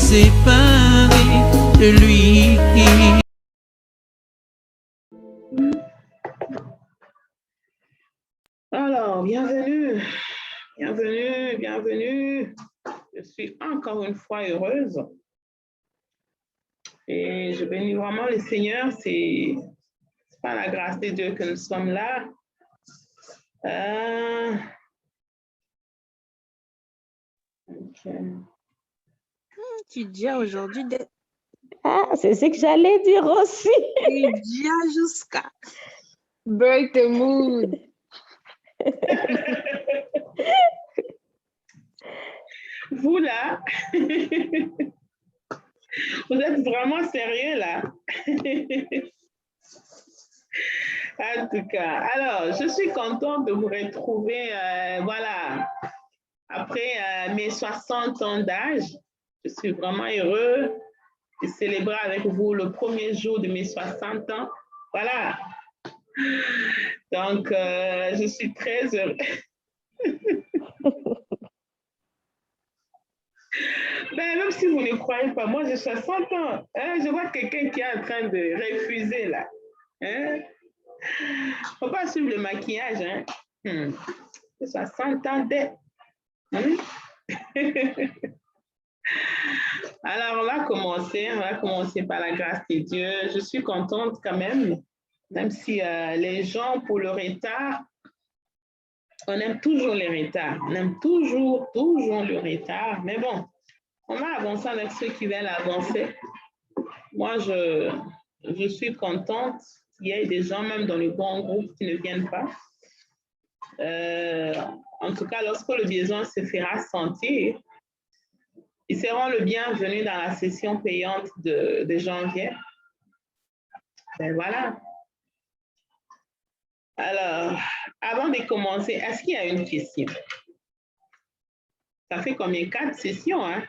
séparer de lui. Alors, bienvenue, bienvenue, bienvenue. Je suis encore une fois heureuse. Et je bénis vraiment le Seigneur. C'est par la grâce de Dieu que nous sommes là. Kidia aujourd'hui. Ah, c'est ce que j'allais dire aussi. Kidia jusqu'à break the mood. Vous là, vous êtes vraiment sérieux là. En tout cas, alors, je suis contente de vous retrouver, voilà, après mes 60 ans d'âge. Je suis vraiment heureux de célébrer avec vous le premier jour de mes 60 ans. Voilà. Donc, je suis très heureux. Ben, même si vous ne croyez pas, moi j'ai 60 ans. Hein? Je vois quelqu'un qui est en train de refuser là. Hein? Faut pas suivre le maquillage. Hein? 60 ans dès. Hein? Alors, on va commencer par la grâce de Dieu. Je suis contente quand même si les gens, pour le retard, on aime toujours les retards. On aime toujours le retard. Mais bon, on va avancer avec ceux qui veulent avancer. Moi, je suis contente qu'il y ait des gens, même dans le bon groupe, qui ne viennent pas. En tout cas, lorsque le besoin se fera sentir, ils seront le bienvenu dans la session payante de janvier. Ben voilà. Alors, avant de commencer, est-ce qu'il y a une question? Ça fait combien? 4 sessions, hein?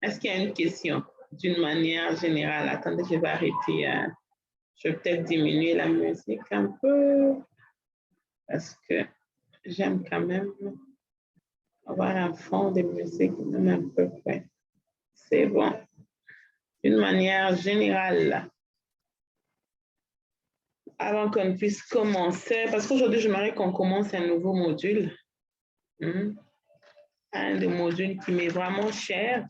Est-ce qu'il y a une question d'une manière générale? Attendez, je vais arrêter. Je vais peut-être diminuer la musique un peu parce que j'aime quand même avoir un fond de musique même un peu près. C'est bon. D'une manière générale, avant qu'on puisse commencer, parce qu'aujourd'hui, j'aimerais qu'on commence un nouveau module. Un des modules qui m'est vraiment cher,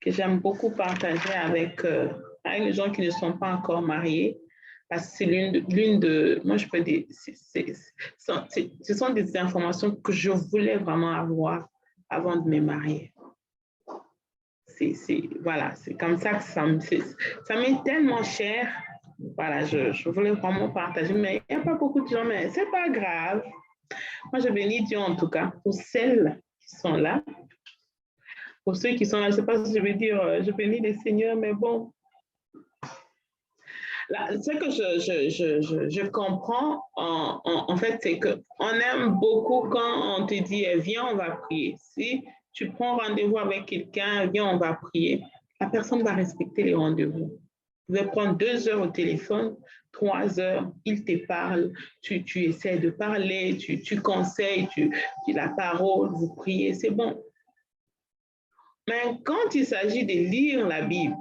que j'aime beaucoup partager avec les gens qui ne sont pas encore mariés, parce que c'est l'une de, moi je peux dire, ce sont des informations que je voulais vraiment avoir avant de me marier. Voilà, c'est comme ça que ça m'est tellement cher. Voilà, je voulais vraiment partager, mais il n'y a pas beaucoup de gens, mais ce n'est pas grave. Moi, je bénis Dieu en tout cas pour celles qui sont là. Pour ceux qui sont là, je ne sais pas si je vais dire, je bénis les seigneurs, mais bon. Là, ce que je comprends, en fait, c'est qu'on aime beaucoup quand on te dit, viens, on va prier. Si tu prends rendez-vous avec quelqu'un, viens, on va prier. La personne va respecter les rendez-vous. Vous pouvez prendre 2 heures au téléphone, 3 heures, il te parle, tu essaies de parler, tu conseilles, tu la parole, vous priez, c'est bon. Mais quand il s'agit de lire la Bible,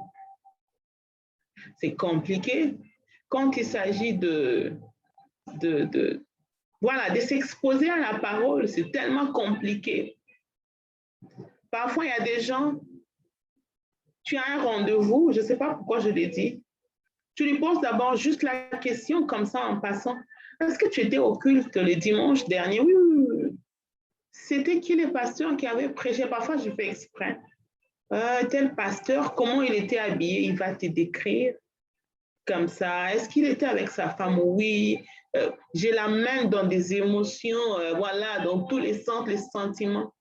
c'est compliqué. Quand il s'agit de s'exposer à la parole, c'est tellement compliqué. Parfois, il y a des gens, tu as un rendez-vous, je ne sais pas pourquoi je l'ai dit, tu lui poses d'abord juste la question comme ça en passant. Est-ce que tu étais au culte le dimanche dernier? Oui. C'était qui le pasteur qui avait prêché? Parfois, je fais exprès. Tel pasteur, comment il était habillé? Il va te décrire comme ça. Est-ce qu'il était avec sa femme? Oui. J'ai la main dans des émotions, voilà, dans tous les sens, les sentiments.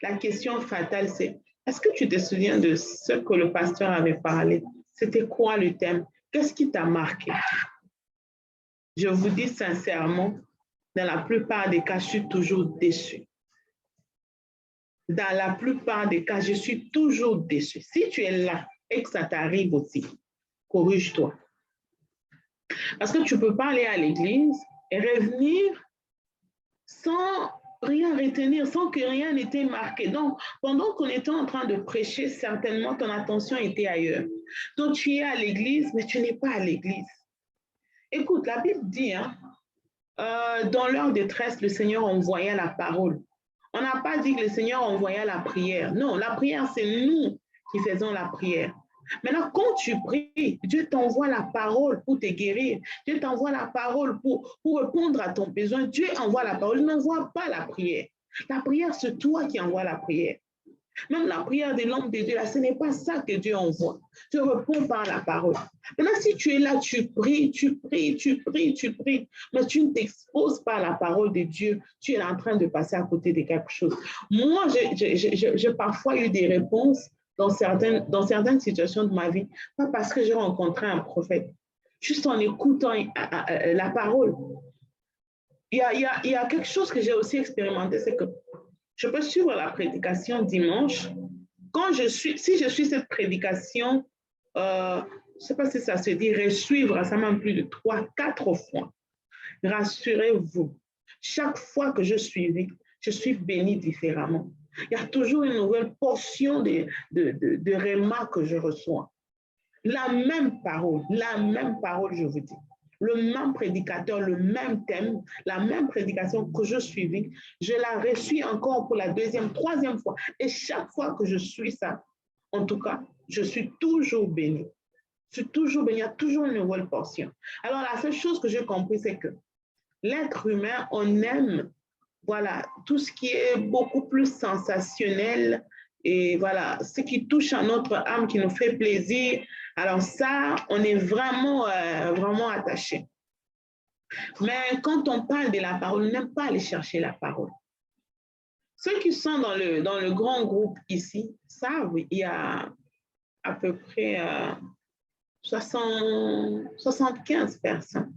La question fatale, c'est, est-ce que tu te souviens de ce que le pasteur avait parlé? C'était quoi le thème? Qu'est-ce qui t'a marqué? Je vous dis sincèrement, dans la plupart des cas, je suis toujours déçue. Dans la plupart des cas, je suis toujours déçue. Si tu es là et que ça t'arrive aussi, corrige-toi. Parce que tu ne peux pas aller à l'église et revenir sans rien retenir, sans que rien n'était marqué. Donc, pendant qu'on était en train de prêcher, certainement ton attention était ailleurs. Donc, tu es à l'église, mais tu n'es pas à l'église. Écoute, la Bible dit, hein, dans leur détresse, le Seigneur envoya la parole. On n'a pas dit que le Seigneur envoya la prière. Non, la prière, c'est nous qui faisons la prière. Maintenant, quand tu pries, Dieu t'envoie la parole pour te guérir. Dieu t'envoie la parole pour répondre à ton besoin. Dieu envoie la parole, il n'envoie pas la prière. La prière, c'est toi qui envoies la prière. Même la prière de l'homme de Dieu, là, ce n'est pas ça que Dieu envoie. Tu réponds par la parole. Maintenant, si tu es là, tu pries, mais tu ne t'exposes pas à la parole de Dieu, tu es en train de passer à côté de quelque chose. Moi, j'ai parfois eu des réponses dans certaines situations de ma vie, pas parce que j'ai rencontré un prophète, juste en écoutant la parole. Il y a quelque chose que j'ai aussi expérimenté, c'est que je peux suivre la prédication dimanche. Si je suis cette prédication, je ne sais pas si ça se dit resuivre, ça même plus de 3-4 fois. Rassurez-vous, chaque fois que je suis bénie différemment. Il y a toujours une nouvelle portion de réma que je reçois. La même parole, je vous dis. Le même prédicateur, le même thème, la même prédication que je suivis, je la reçus encore pour la deuxième, troisième fois. Et chaque fois que je suis ça, en tout cas, je suis toujours bénie. Je suis toujours bénie, il y a toujours une nouvelle portion. Alors, la seule chose que j'ai compris, c'est que l'être humain, on aime, voilà, tout ce qui est beaucoup plus sensationnel et voilà, ce qui touche à notre âme, qui nous fait plaisir. Alors ça, on est vraiment, vraiment attaché. Mais quand on parle de la parole, on n'aime pas aller chercher la parole. Ceux qui sont dans le grand groupe ici savent, il y a à peu près 75 personnes.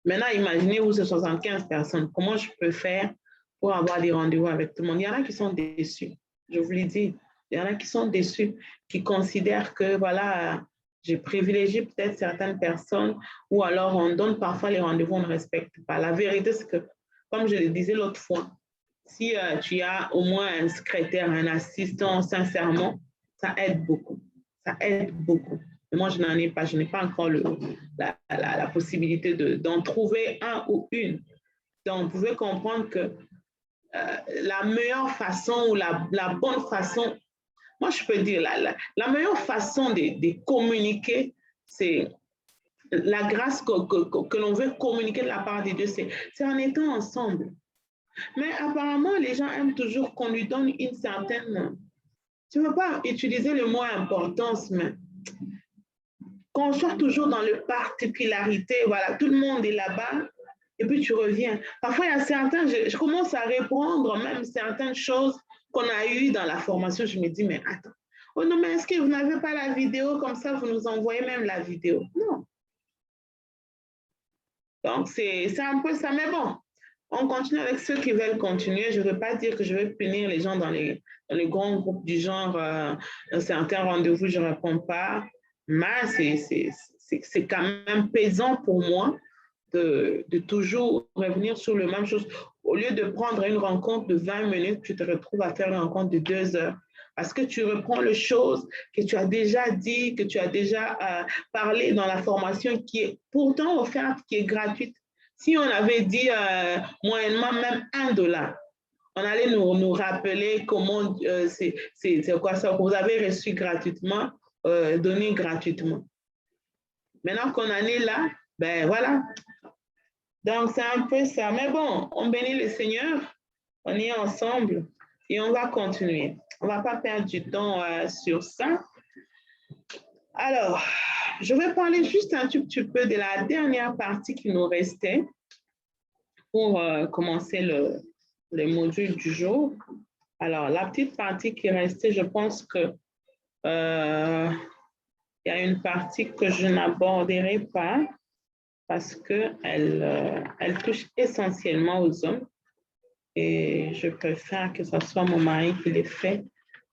Maintenant, imaginez-vous ces 75 personnes. Comment je peux faire pour avoir des rendez-vous avec tout le monde? Il y en a qui sont déçus. Je vous l'ai dit. Il y en a qui sont déçus, qui considèrent que, voilà, j'ai privilégié peut-être certaines personnes ou alors on donne parfois les rendez-vous, on ne respecte pas. La vérité, c'est que, comme je le disais l'autre fois, si tu as au moins un secrétaire, un assistant, sincèrement, ça aide beaucoup. Ça aide beaucoup. Mais moi, je n'en ai pas. Je n'ai pas encore la possibilité d'en trouver un ou une. Donc, vous pouvez comprendre que la meilleure façon ou la bonne façon, moi, je peux dire, la meilleure façon de communiquer, c'est la grâce que l'on veut communiquer de la part de Dieu, c'est en étant ensemble. Mais apparemment, les gens aiment toujours qu'on lui donne une certaine... Tu ne veux pas utiliser le mot importance, mais qu'on soit toujours dans le particularité, voilà, tout le monde est là-bas, et puis tu reviens. Parfois, il y a certains, je commence à répondre même certaines choses qu'on a eues dans la formation. Je me dis, mais attends, oh non, mais est-ce que vous n'avez pas la vidéo comme ça, vous nous envoyez même la vidéo? Non. Donc, c'est un peu ça, mais bon, on continue avec ceux qui veulent continuer. Je ne veux pas dire que je vais punir les gens dans les grands groupes du genre, certains rendez-vous, je ne réponds pas. Mais c'est quand même pesant pour moi de toujours revenir sur la même chose. Au lieu de prendre une rencontre de 20 minutes, tu te retrouves à faire une rencontre de 2 heures. Parce que tu reprends les choses que tu as déjà dit, que tu as déjà parlé dans la formation qui est pourtant offerte, qui est gratuite. Si on avait dit moyennement même $1, on allait nous rappeler comment c'est quoi ça que vous avez reçu gratuitement, donné gratuitement. Maintenant qu'on en est là, ben voilà. Donc c'est un peu ça. Mais bon, on bénit le Seigneur, on est ensemble et on va continuer. On ne va pas perdre du temps sur ça. Alors, je vais parler juste un tout petit peu de la dernière partie qui nous restait pour commencer le module du jour. Alors, la petite partie qui restait, je pense que il y a une partie que je n'aborderai pas parce qu'elle touche essentiellement aux hommes. Et je préfère que ce soit mon mari qui l'ait fait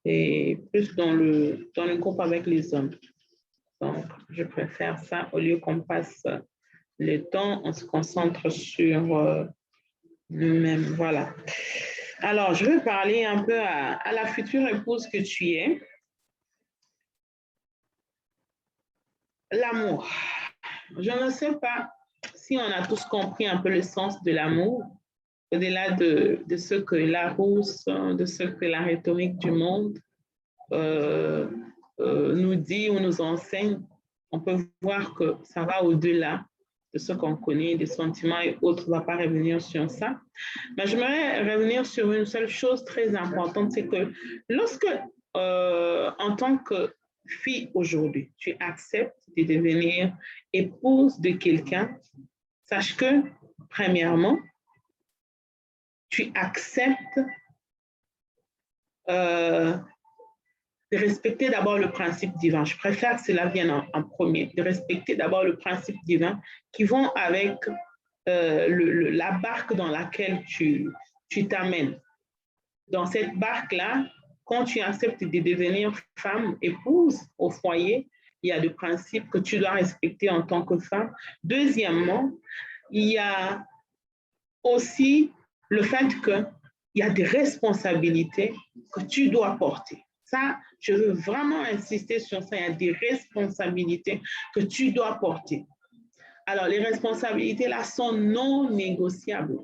et plus dans le groupe avec les hommes. Donc, je préfère ça au lieu qu'on passe le temps, on se concentre sur Le même, voilà. Alors, je vais parler un peu à la future épouse que tu es. L'amour. Je ne sais pas si on a tous compris un peu le sens de l'amour, au-delà de ce que Larousse, de ce que la rhétorique du monde nous dit ou nous enseigne. On peut voir que ça va au-delà de ce qu'on connaît, des sentiments et autres. On ne va pas revenir sur ça. Mais j'aimerais revenir sur une seule chose très importante, c'est que lorsque, en tant que fille aujourd'hui, tu acceptes de devenir épouse de quelqu'un, sache que, premièrement, tu acceptes de respecter d'abord le principe divin. Je préfère que cela vienne en premier, de respecter d'abord le principe divin qui vont avec la barque dans laquelle tu t'amènes. Dans cette barque-là, quand tu acceptes de devenir femme, épouse au foyer, il y a des principes que tu dois respecter en tant que femme. Deuxièmement, il y a aussi le fait qu'il y a des responsabilités que tu dois porter. Ça, je veux vraiment insister sur ça. Il y a des responsabilités que tu dois porter. Alors, les responsabilités là sont non négociables.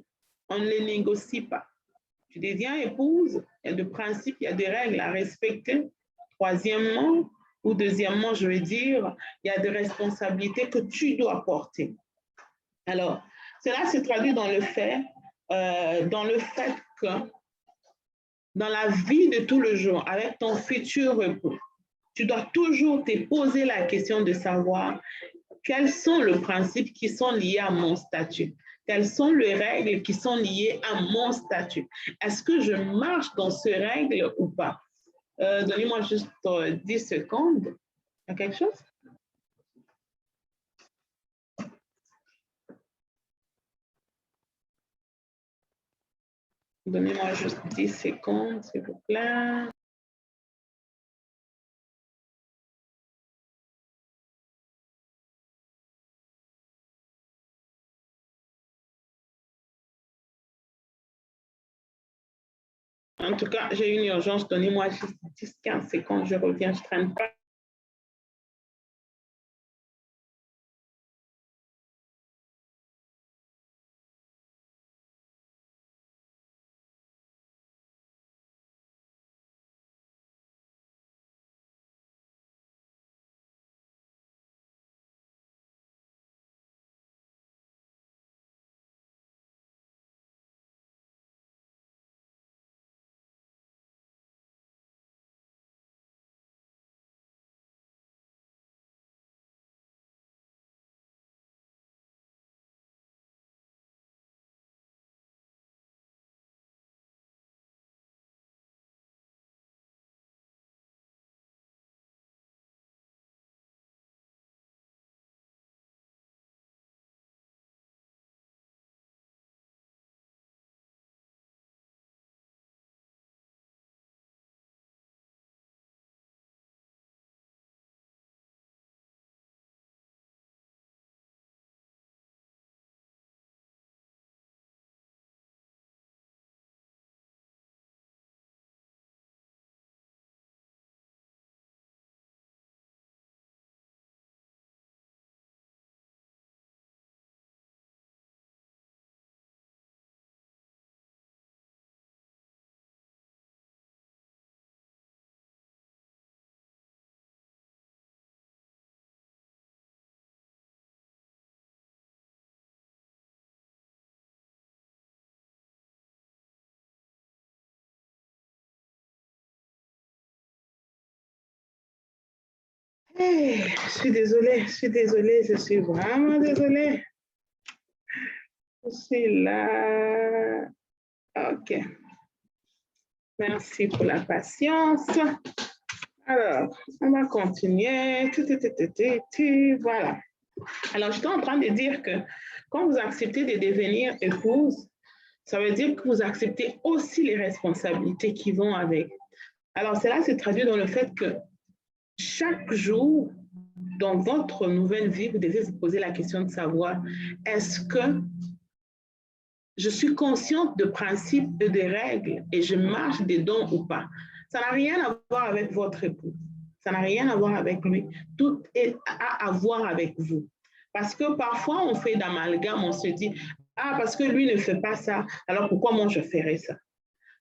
On ne les négocie pas. Tu deviens épouse, il y a des principes, il y a des règles à respecter. Troisièmement, ou deuxièmement, je veux dire, il y a des responsabilités que tu dois porter. Alors, cela se traduit dans le fait que dans la vie de tout le jour, avec ton futur époux, tu dois toujours te poser la question de savoir quels sont les principes qui sont liés à mon statut. Quelles sont les règles qui sont liées à mon statut? Est-ce que je marche dans ces règles ou pas? Donnez-moi juste 10 secondes. Il y a quelque chose? Donnez-moi juste 10 secondes, s'il vous plaît. En tout cas, j'ai une urgence. Donnez-moi juste 10-15 secondes. Je reviens. Je ne traîne pas. Hey, je suis désolée, je suis vraiment désolée. Je suis là. OK. Merci pour la patience. Alors, on va continuer. Voilà. Alors, j'étais en train de dire que quand vous acceptez de devenir épouse, ça veut dire que vous acceptez aussi les responsabilités qui vont avec. Alors, cela se traduit dans le fait que chaque jour, dans votre nouvelle vie, vous devez vous poser la question de savoir, est-ce que je suis consciente de principes et de règles et je marche dedans ou pas. Ça n'a rien à voir avec votre époux. Ça n'a rien à voir avec lui. Tout a à voir avec vous. Parce que parfois, on fait d'amalgame, on se dit, ah, parce que lui ne fait pas ça, alors pourquoi moi je ferais ça?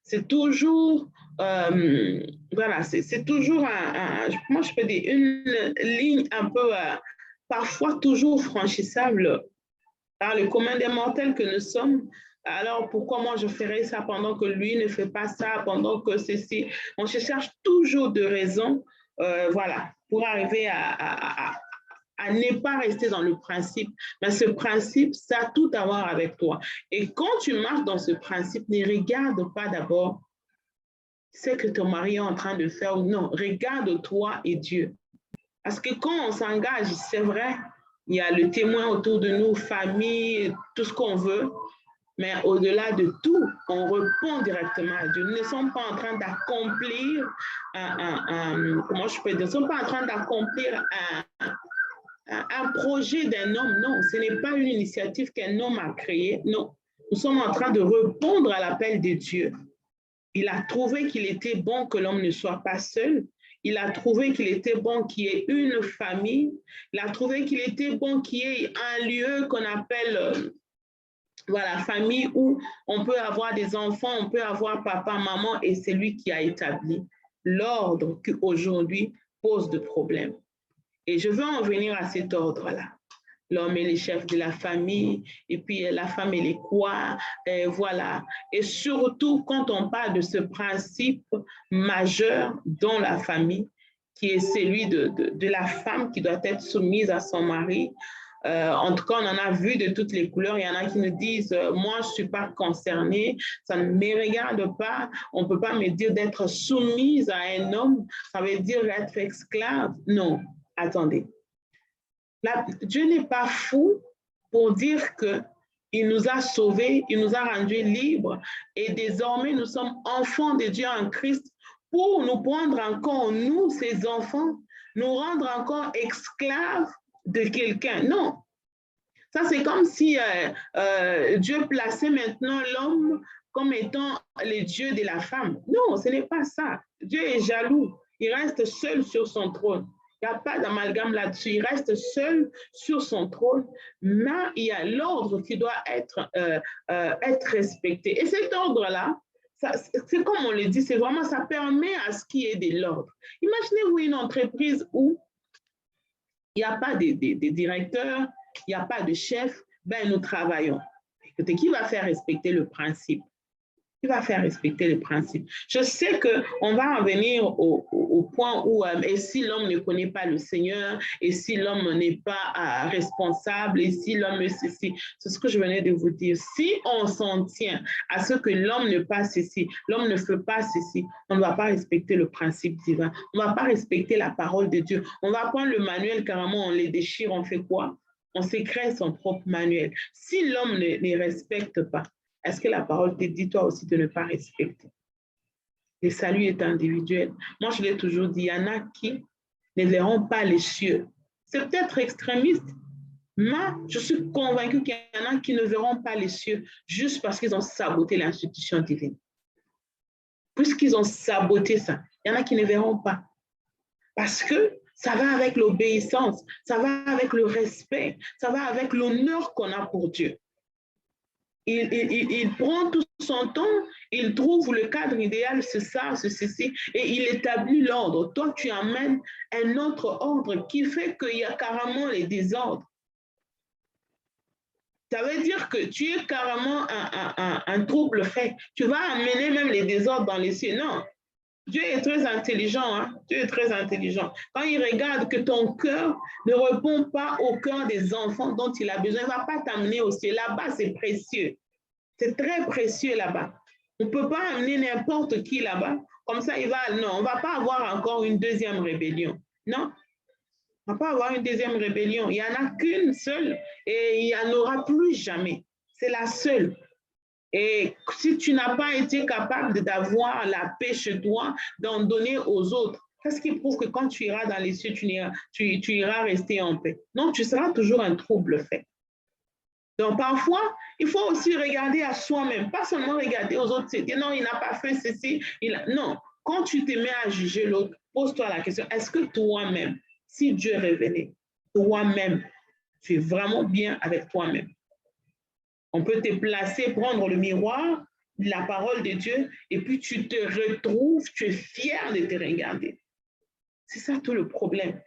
C'est toujours, voilà, c'est toujours, moi je peux dire, une ligne un peu, parfois toujours franchissable par le commun des mortels que nous sommes. Alors, pourquoi moi je ferais ça pendant que lui ne fait pas ça, pendant que ceci? On se cherche toujours de raisons, voilà, pour arriver à ne pas rester dans le principe. Mais ce principe, ça a tout à voir avec toi. Et quand tu marches dans ce principe, ne regarde pas d'abord ce que ton mari est en train de faire ou non. Regarde toi et Dieu. Parce que quand on s'engage, c'est vrai, il y a le témoin autour de nous, famille, tout ce qu'on veut. Mais au-delà de tout, on répond directement à Dieu. Nous ne sommes pas en train d'accomplir comment je peux dire, nous ne sommes pas en train d'accomplir un projet d'un homme. Non, ce n'est pas une initiative qu'un homme a créée. Non, nous sommes en train de répondre à l'appel de Dieu. Il a trouvé qu'il était bon que l'homme ne soit pas seul. Il a trouvé qu'il était bon qu'il y ait une famille. Il a trouvé qu'il était bon qu'il y ait un lieu qu'on appelle voilà, famille où on peut avoir des enfants, on peut avoir papa, maman, et c'est lui qui a établi l'ordre qui aujourd'hui pose de problèmes. Et je veux en venir à cet ordre-là. L'homme est le chef de la famille, et puis la femme, elle est quoi? Et voilà. Et surtout, quand on parle de ce principe majeur dans la famille, qui est celui de la femme qui doit être soumise à son mari. En tout cas, on en a vu de toutes les couleurs. Il y en a qui nous disent, moi, je ne suis pas concernée, ça ne me regarde pas. On ne peut pas me dire d'être soumise à un homme, ça veut dire être esclave. Non, attendez. Dieu n'est pas fou pour dire qu'il nous a sauvés, il nous a rendus libres et désormais nous sommes enfants de Dieu en Christ pour nous prendre encore, nous, ses enfants, nous rendre encore esclaves de quelqu'un. Non. Ça, c'est comme si Dieu plaçait maintenant l'homme comme étant le Dieu de la femme. Non, ce n'est pas ça. Dieu est jaloux. Il reste seul sur son trône. Il n'y a pas d'amalgame là-dessus. Il reste seul sur son trône, mais il y a l'ordre qui doit être respecté. Et cet ordre-là, c'est comme on le dit, c'est vraiment, ça permet à ce qu'il y ait de l'ordre. Imaginez-vous une entreprise où il n'y a pas de directeur, il n'y a pas de chef, ben nous travaillons. Écoutez, qui va faire respecter le principe? Qui va faire respecter les principes? Je sais qu'on va en venir au point où, et si l'homme ne connaît pas le Seigneur, et si l'homme n'est pas responsable, et si l'homme, c'est ce que je venais de vous dire. Si on s'en tient à ce que l'homme ne passe ceci, l'homme ne fait pas ceci, on ne va pas respecter le principe divin. On ne va pas respecter la parole de Dieu. On va prendre le manuel, carrément, on les déchire, on fait quoi? On s'écrit son propre manuel. Si l'homme ne respecte pas, est-ce que la parole te dit toi aussi de ne pas respecter? Le salut est individuel. Moi, je l'ai toujours dit, il y en a qui ne verront pas les cieux. C'est peut-être extrémiste, mais je suis convaincue qu'il y en a qui ne verront pas les cieux juste parce qu'ils ont saboté l'institution divine. Puisqu'ils ont saboté ça, il y en a qui ne verront pas. Parce que ça va avec l'obéissance, ça va avec le respect, ça va avec l'honneur qu'on a pour Dieu. Il prend tout son temps, il trouve le cadre idéal, c'est ça, c'est ceci, et il établit l'ordre. Toi, tu amènes un autre ordre qui fait qu'il y a carrément les désordres. Ça veut dire que tu es carrément un trouble fait. Tu vas amener même les désordres dans les cieux. Non, Dieu est très intelligent. Hein? Dieu est très intelligent. Quand il regarde que ton cœur ne répond pas au cœur des enfants dont il a besoin, il ne va pas t'amener au ciel. Là-bas, c'est précieux. C'est très précieux là-bas. On ne peut pas amener n'importe qui là-bas. Comme ça, non, on ne va pas avoir encore une deuxième rébellion. Non, on ne va pas avoir une deuxième rébellion. Il n'y en a qu'une seule et il n'y en aura plus jamais. C'est la seule. Et si tu n'as pas été capable d'avoir la paix chez toi, d'en donner aux autres, qu'est-ce qui prouve que quand tu iras dans les cieux, tu iras rester en paix? Non, tu seras toujours un trouble fait. Donc, parfois, il faut aussi regarder à soi-même, pas seulement regarder aux autres, c'est dire non, il n'a pas fait ceci. Non, quand tu te mets à juger l'autre, pose-toi la question, est-ce que toi-même, si Dieu revenait, toi-même, tu es vraiment bien avec toi-même? On peut te placer, prendre le miroir, la parole de Dieu, et puis tu te retrouves, tu es fier de te regarder. C'est ça tout le problème.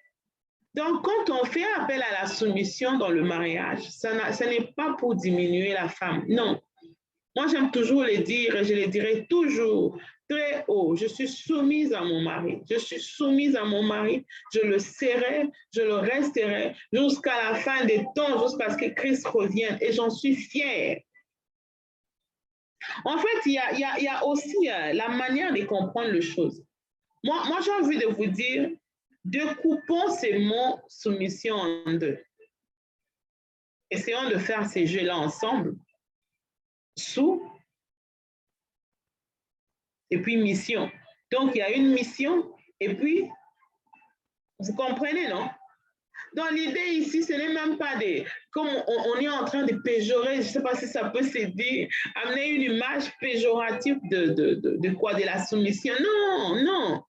Donc, quand on fait appel à la soumission dans le mariage, ce n'est pas pour diminuer la femme, non. Moi, j'aime toujours le dire, et je le dirai toujours très haut. Je suis soumise à mon mari. Je suis soumise à mon mari. Je le serai, je le resterai jusqu'à la fin des temps, jusqu'à ce que Christ revienne. Et j'en suis fière. En fait, il y a aussi la manière de comprendre les choses. Moi j'ai envie de vous dire, découpons ces mots soumission en deux. Essayons de faire ces jeux-là ensemble. Sous et puis mission. Donc, il y a une mission et puis, vous comprenez, non? Donc, l'idée ici, ce n'est même pas de, comme on est en train de péjorer, je ne sais pas si ça peut se dire, amener une image péjorative de quoi? De la soumission. Non, non.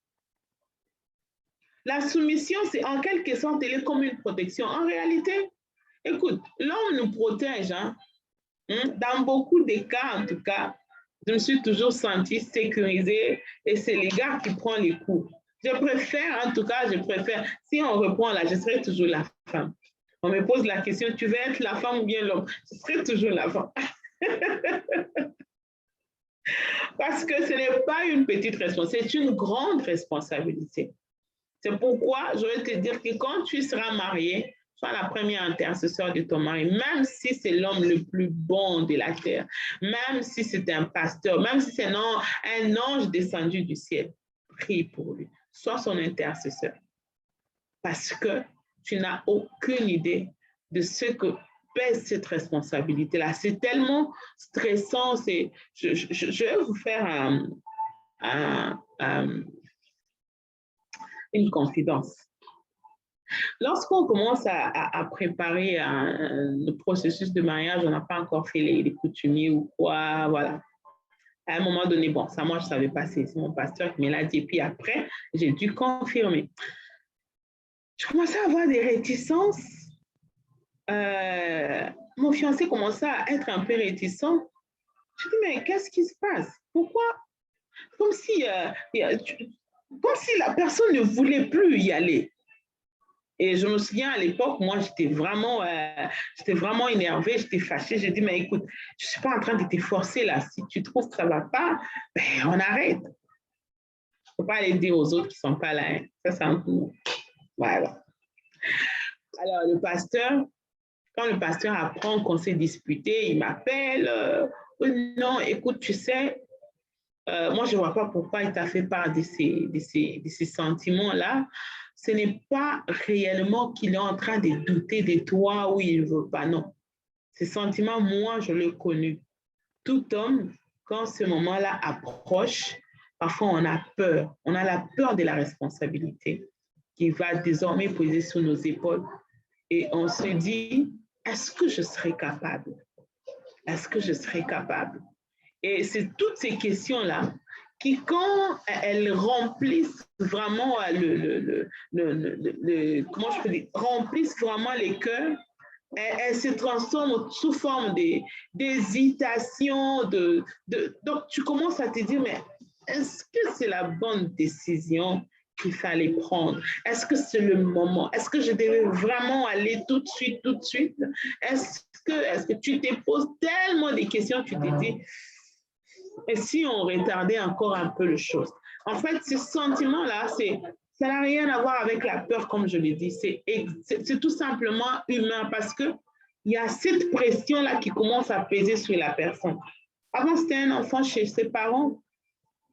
La soumission, c'est en quelque sorte, elle est comme une protection. En réalité, écoute, l'homme nous protège, hein? Dans beaucoup de cas, en tout cas, je me suis toujours sentie sécurisée et c'est les gars qui prennent les coups. Je préfère, en tout cas, si on reprend là, je serai toujours la femme. On me pose la question, tu veux être la femme ou bien l'homme? Je serai toujours la femme. Parce que ce n'est pas une petite responsabilité, c'est une grande responsabilité. C'est pourquoi je vais te dire que quand tu seras marié, sois la première intercesseur de ton mari, même si c'est l'homme le plus bon de la terre, même si c'est un pasteur, même si c'est un ange descendu du ciel, prie pour lui. Sois son intercesseur. Parce que tu n'as aucune idée de ce que pèse cette responsabilité-là. C'est tellement stressant. Je vais vous faire une confidence. Lorsqu'on commence à préparer le processus de mariage, on n'a pas encore fait les coutumiers ou quoi, voilà. À un moment donné, bon, ça, moi, je ne savais pas, c'est mon pasteur qui me l'a dit. Et puis après, j'ai dû confirmer. Je commençais à avoir des réticences. Mon fiancé commençait à être un peu réticent. Je dis, mais qu'est-ce qui se passe? Pourquoi? Comme si la personne ne voulait plus y aller. Et je me souviens à l'époque, moi, j'étais vraiment énervée, j'étais fâchée. J'ai dit, mais écoute, je ne suis pas en train de te forcer là. Si tu trouves que ça ne va pas, ben, on arrête. Il ne faut pas aller dire aux autres qui ne sont pas là. Hein. Ça, c'est un peu... Voilà. Alors, quand le pasteur apprend qu'on s'est disputé, il m'appelle. Non, écoute, tu sais, moi, je ne vois pas pourquoi il t'a fait part de ces sentiments-là. Ce n'est pas réellement qu'il est en train de douter de toi ou il ne veut pas, non. Ces sentiments, moi, je l'ai connu. Tout homme, quand ce moment-là approche, parfois on a peur. On a la peur de la responsabilité qui va désormais peser sur nos épaules. Et on se dit, est-ce que je serai capable? Est-ce que je serai capable? Et c'est toutes ces questions-là qui, quand elles remplissent vraiment comment je peux dire, remplissent vraiment les cœurs, elles se transforment sous forme d'hésitation. Donc, tu commences à te dire, mais est-ce que c'est la bonne décision qu'il fallait prendre? Est-ce que c'est le moment? Est-ce que je devais vraiment aller tout de suite, tout de suite? Est-ce que tu te poses tellement de questions, tu te dis, et si on retardait encore un peu les choses? En fait, ce sentiment-là, ça n'a rien à voir avec la peur, comme je l'ai dit. C'est tout simplement humain parce qu'il y a cette pression-là qui commence à peser sur la personne. Avant, c'était un enfant chez ses parents.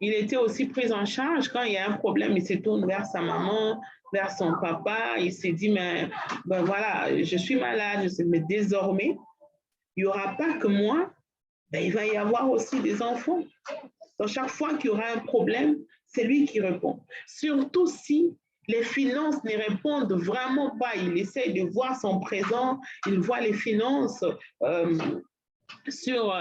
Il était aussi pris en charge. Quand il y a un problème, il se tourne vers sa maman, vers son papa. Il s'est dit, mais ben voilà, je suis malade, mais désormais, il n'y aura pas que moi. Ben, il va y avoir aussi des enfants. Donc, chaque fois qu'il y aura un problème, c'est lui qui répond. Surtout si Les finances ne répondent vraiment pas. Il essaie de voir son présent, il voit les finances sur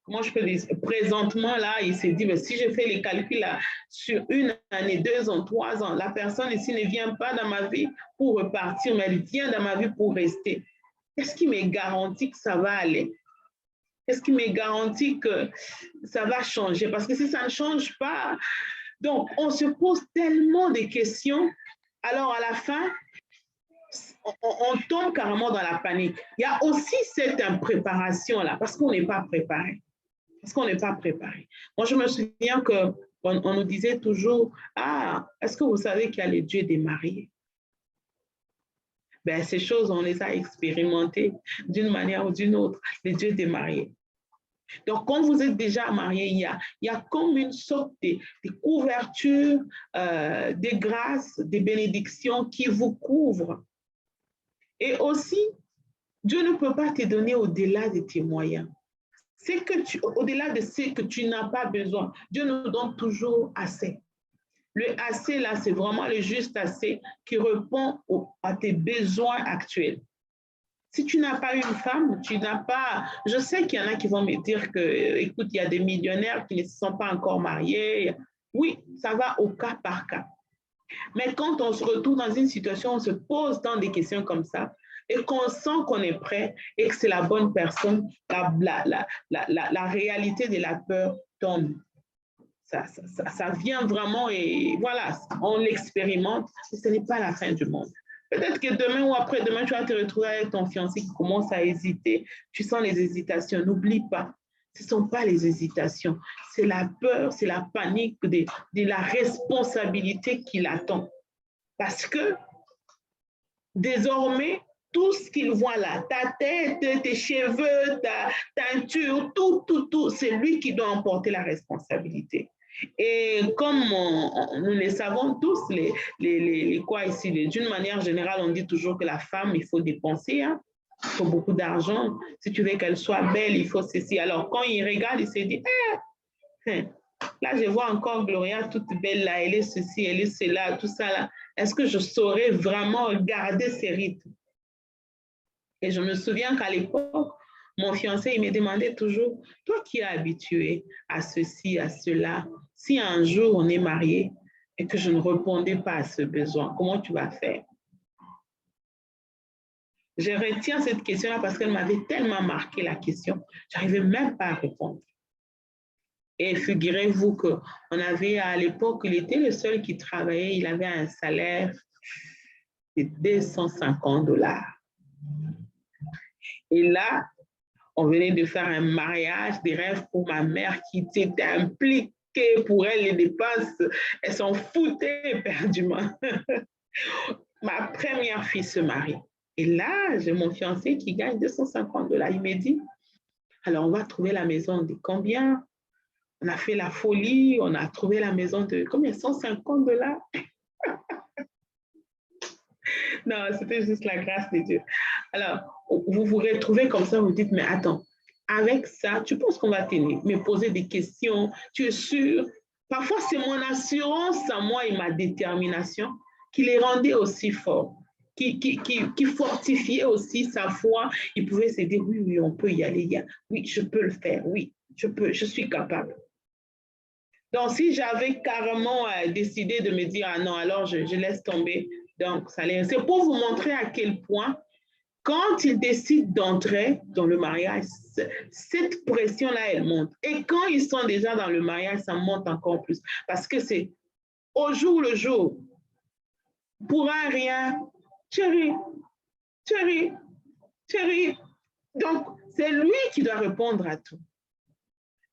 comment je peux dire, présentement, là, il s'est dit, mais si je fais les calculs là, sur 1 année, 2 ans, 3 ans, la personne ici ne vient pas dans ma vie pour repartir, mais elle vient dans ma vie pour rester. Qu'est-ce qui me garantit que ça va aller? Qu'est-ce qui me garantit que ça va changer? Parce que si ça ne change pas, donc on se pose tellement de questions, alors à la fin, on tombe carrément dans la panique. Il y a aussi cette impréparation-là, parce qu'on n'est pas préparé. Parce qu'on n'est pas préparé. Moi, je me souviens qu'on nous disait toujours, ah, est-ce que vous savez qu'il y a le Dieu des mariés? Ben, ces choses, on les a expérimentées d'une manière ou d'une autre, le Dieu des mariés. Donc, quand vous êtes déjà marié, il y a comme une sorte de couverture, de grâces, de bénédictions qui vous couvrent. Et aussi, Dieu ne peut pas te donner au-delà de tes moyens. Au-delà de ce que tu n'as pas besoin, Dieu nous donne toujours assez. Le assez, là, c'est vraiment le juste assez qui répond à tes besoins actuels. Si tu n'as pas une femme, tu n'as pas... Je sais qu'il y en a qui vont me dire que, écoute, il y a des millionnaires qui ne se sont pas encore mariés. Oui, ça va au cas par cas. Mais quand on se retrouve dans une situation, on se pose tant de questions comme ça, et qu'on sent qu'on est prêt et que c'est la bonne personne, la réalité de la peur tombe. Ça vient vraiment et voilà, on l'expérimente, mais ce n'est pas la fin du monde. Peut-être que demain ou après-demain, tu vas te retrouver avec ton fiancé qui commence à hésiter. Tu sens les hésitations. N'oublie pas, ce ne sont pas les hésitations. C'est la peur, c'est la panique de la responsabilité qui l'attend. Parce que désormais, tout ce qu'il voit là, ta tête, tes cheveux, ta teinture, tout, c'est lui qui doit emporter la responsabilité. Et comme nous le savons tous, quoi ici, d'une manière générale, on dit toujours que la femme, il faut dépenser, hein, il faut beaucoup d'argent. Si tu veux qu'elle soit belle, il faut ceci. Alors, quand il regarde, il se dit, là, je vois encore Gloria toute belle, là, elle est ceci, elle est cela, tout ça, là. Est-ce que je saurais vraiment garder ces rythmes? Et je me souviens qu'à l'époque, mon fiancé, il me demandait toujours, toi qui es habitué à ceci, à cela, si un jour on est marié et que je ne répondais pas à ce besoin, comment tu vas faire? Je retiens cette question-là parce qu'elle m'avait tellement marqué la question, je n'arrivais même pas à répondre. Et figurez-vous qu'on avait à l'époque, il était le seul qui travaillait, il avait un salaire de $250. Et là, on venait de faire un mariage des rêves pour ma mère qui s'était impliquée pour elle, les dépenses, elle s'en foutait éperdument. Ma première fille se marie. Et là, j'ai mon fiancé qui gagne $250. Il me dit, alors on va trouver la maison de combien? On a fait la folie, on a trouvé la maison de combien? $150. Non, c'était juste la grâce de Dieu. Alors, vous vous retrouvez comme ça, vous dites, mais attends, avec ça, tu penses qu'on va tenir, me poser des questions, tu es sûr? Parfois, c'est mon assurance à moi et ma détermination qui les rendait aussi forts, qui fortifiait aussi sa foi. Il pouvait se dire, oui, on peut y aller, oui, je peux le faire, oui, je suis capable. Donc, si j'avais carrément décidé de me dire, ah non, alors je laisse tomber, donc c'est pour vous montrer à quel point, quand ils décident d'entrer dans le mariage, cette pression-là, elle monte. Et quand ils sont déjà dans le mariage, ça monte encore plus. Parce que c'est au jour le jour, pour un rien, chérie. Donc, c'est lui qui doit répondre à tout.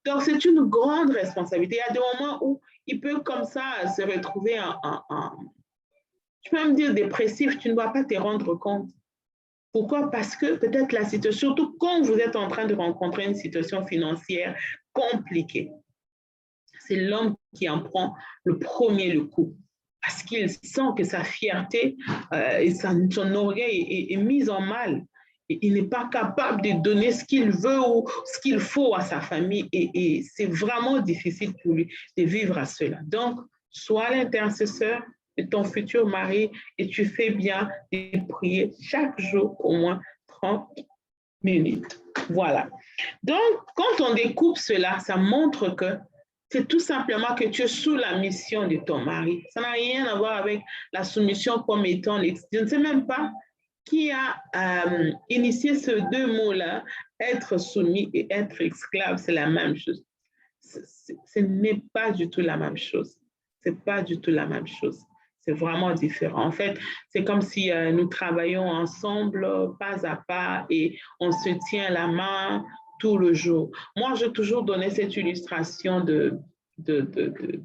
Donc, c'est une grande responsabilité. Il y a des moments où il peut comme ça se retrouver je peux même dire dépressif, tu ne dois pas te rendre compte. Pourquoi? Parce que peut-être la situation, surtout quand vous êtes en train de rencontrer une situation financière compliquée, c'est l'homme qui en prend le coup. Parce qu'il sent que sa fierté et son orgueil est mis en mal. Et il n'est pas capable de donner ce qu'il veut ou ce qu'il faut à sa famille. Et c'est vraiment difficile pour lui de vivre à cela. Donc, sois l'intercesseur de ton futur mari et tu fais bien de prier chaque jour au moins 30 minutes. Voilà. Donc, quand on découpe cela, ça montre que c'est tout simplement que tu es sous la mission de ton mari. Ça n'a rien à voir avec la soumission comme étant... Je ne sais même pas qui a initié ces deux mots-là, être soumis et être esclave, c'est la même chose. Ce n'est pas du tout la même chose. Ce n'est pas du tout la même chose. C'est vraiment différent. En fait, c'est comme si nous travaillons ensemble, pas à pas, et on se tient la main tout le jour. Moi, j'ai toujours donné cette illustration de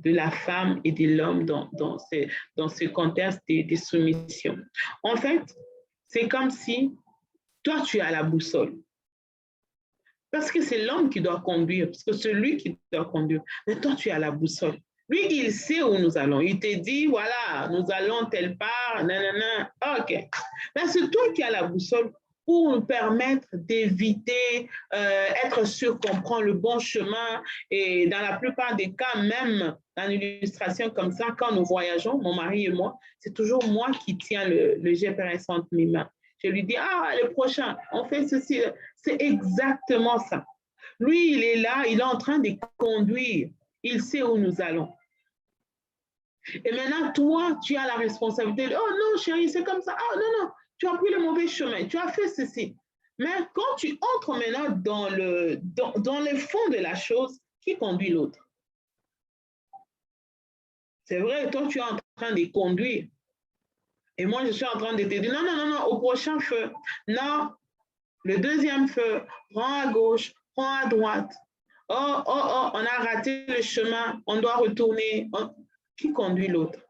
la femme et de l'homme dans ce contexte des soumissions. En fait, c'est comme si toi, tu as la boussole. Parce que c'est l'homme qui doit conduire, parce que c'est lui qui doit conduire. Mais toi, tu as la boussole. Lui, il sait où nous allons. Il te dit, voilà, nous allons telle part, nanana. OK. Mais c'est toi qui as la boussole pour nous permettre d'éviter, être sûr qu'on prend le bon chemin. Et dans la plupart des cas, même dans une illustration comme ça, quand nous voyageons, mon mari et moi, c'est toujours moi qui tiens le GPS entre mes mains. Je lui dis, ah, le prochain, on fait ceci. C'est exactement ça. Lui, il est là, il est en train de conduire. Il sait où nous allons. Et maintenant, toi, tu as la responsabilité de, oh non, chérie, c'est comme ça. Ah non, non, tu as pris le mauvais chemin, tu as fait ceci. Mais quand tu entres maintenant dans le fond de la chose, qui conduit l'autre? C'est vrai, toi, tu es en train de conduire. Et moi, je suis en train de te dire, non, non, non, non, au prochain feu. Non, le deuxième feu, prends à gauche, prends à droite. Oh, oh, oh, on a raté le chemin, on doit retourner. Oh. Qui conduit l'autre?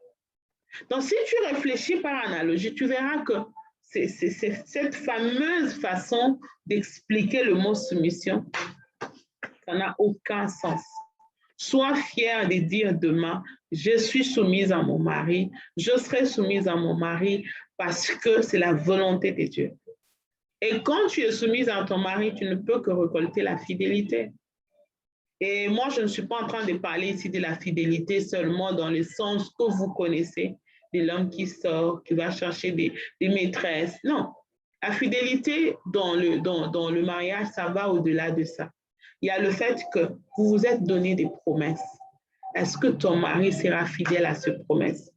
Donc, si tu réfléchis par analogie, tu verras que c'est cette fameuse façon d'expliquer le mot soumission, ça n'a aucun sens. Sois fier de dire demain, je suis soumise à mon mari, je serai soumise à mon mari parce que c'est la volonté de Dieu. Et quand tu es soumise à ton mari, tu ne peux que récolter la fidélité. Et moi, je ne suis pas en train de parler ici de la fidélité seulement dans le sens que vous connaissez, de l'homme qui sort, qui va chercher des maîtresses. Non, la fidélité dans le mariage, ça va au-delà de ça. Il y a le fait que vous vous êtes donné des promesses. Est-ce que ton mari sera fidèle à ces promesses?